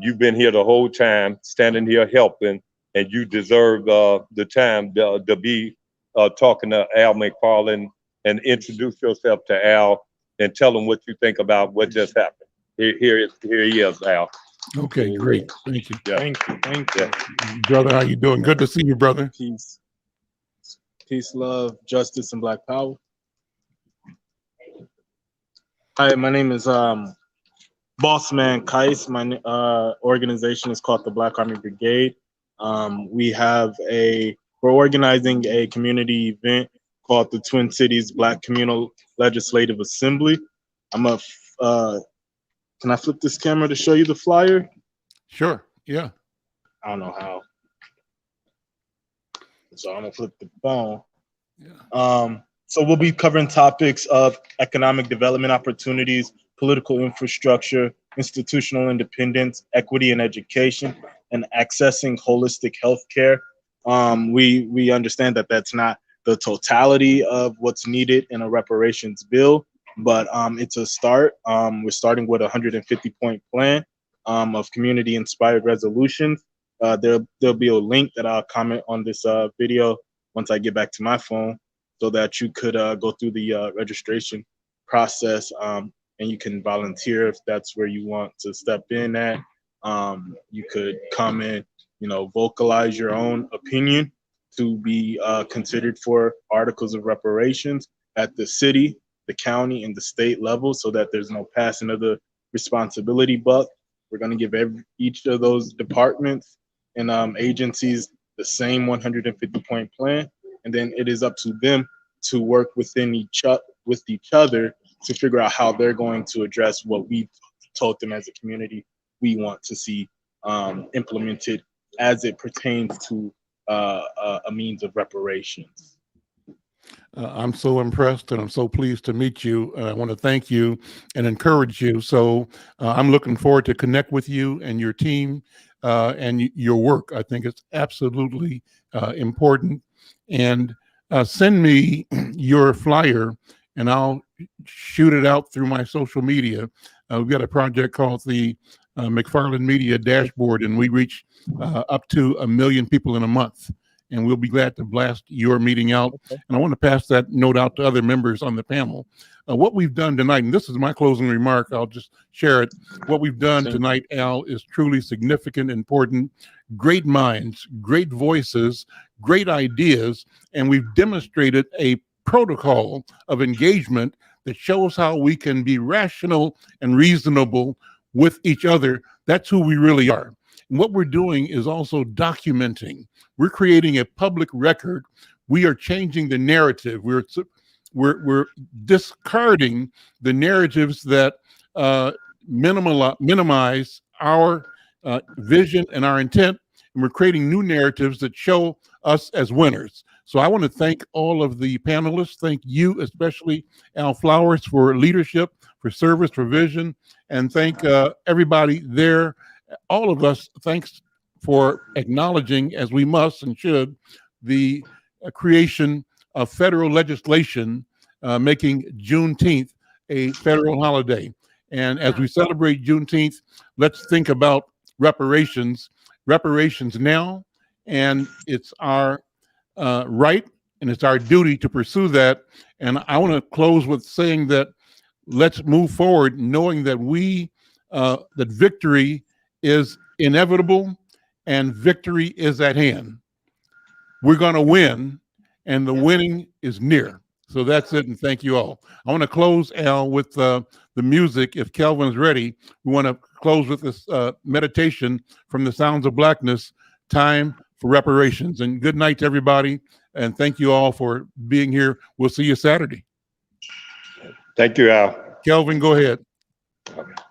You've been here the whole time, standing here helping, and you deserve the time to be talking to Al McFarland, and introduce yourself to Al and tell him what you think about what just happened. Here he is, Al. Okay, great. Thank you. Yeah. Thank you. Yeah. Brother, how you doing? Good to see you, brother. Peace, love, justice, and Black power. Hi, my name is Bossman Kais. My organization is called the Black Army Brigade. We're organizing a community event called the Twin Cities Black Communal Legislative Assembly. Can I flip this camera to show you the flyer? Sure, yeah. I don't know how. So I'm gonna flip the phone. Yeah. So we'll be covering topics of economic development opportunities, political infrastructure, institutional independence, equity in education, and accessing holistic health care We understand that that's not the totality of what's needed in a reparations bill, but it's a start. We're starting with a 150-point plan of community-inspired resolutions. There'll be a link that I'll comment on this video once I get back to my phone, so that you could go through the registration process, and you can volunteer if that's where you want to step in at. You could come in, vocalize your own opinion to be considered for articles of reparations at the city, the county, and the state level, so that there's no passing of the responsibility buck. We're going to give each of those departments and agencies the same 150-point plan, and then it is up to them to work with each other to figure out how they're going to address what we told them as a community we want to see implemented as it pertains to a means of reparations. I'm so impressed and I'm so pleased to meet you. I want to thank you and encourage you. So I'm looking forward to connect with you and your team and your work. I think it's absolutely important. And send me your flyer and I'll shoot it out through my social media. We've got a project called the McFarland Media Dashboard, and we reach up to 1 million people in a month. And we'll be glad to blast your meeting out. Okay. And I want to pass that note out to other members on the panel. What we've done tonight, and this is my closing remark, I'll just share it. What we've done tonight, Al, is truly significant, important, great minds, great voices, great ideas, and we've demonstrated a protocol of engagement that shows how we can be rational and reasonable with each other. That's who we really are. And what we're doing is also documenting. We're creating a public record. We are changing the narrative. We're discarding the narratives that minimize our vision and our intent, and we're creating new narratives that show us as winners. So I want to thank all of the panelists. Thank you, especially Al Flowers, for leadership, for service, for vision, and thank everybody there. All of us, thanks for acknowledging, as we must and should, the creation of federal legislation making Juneteenth a federal holiday. And as we celebrate Juneteenth, let's think about reparations now, and it's our right and it's our duty to pursue that. And I want to close with saying that let's move forward knowing that that victory is inevitable and victory is at hand. We're going to win, and the winning is near. So that's it, and thank you all. I want to close, Al, with the music. If Kelvin's ready, we want to close with this meditation from the Sounds of Blackness, Time for Reparations. And good night to everybody, and thank you all for being here. We'll see you Saturday. Thank you, Al. Kelvin, go ahead. Okay.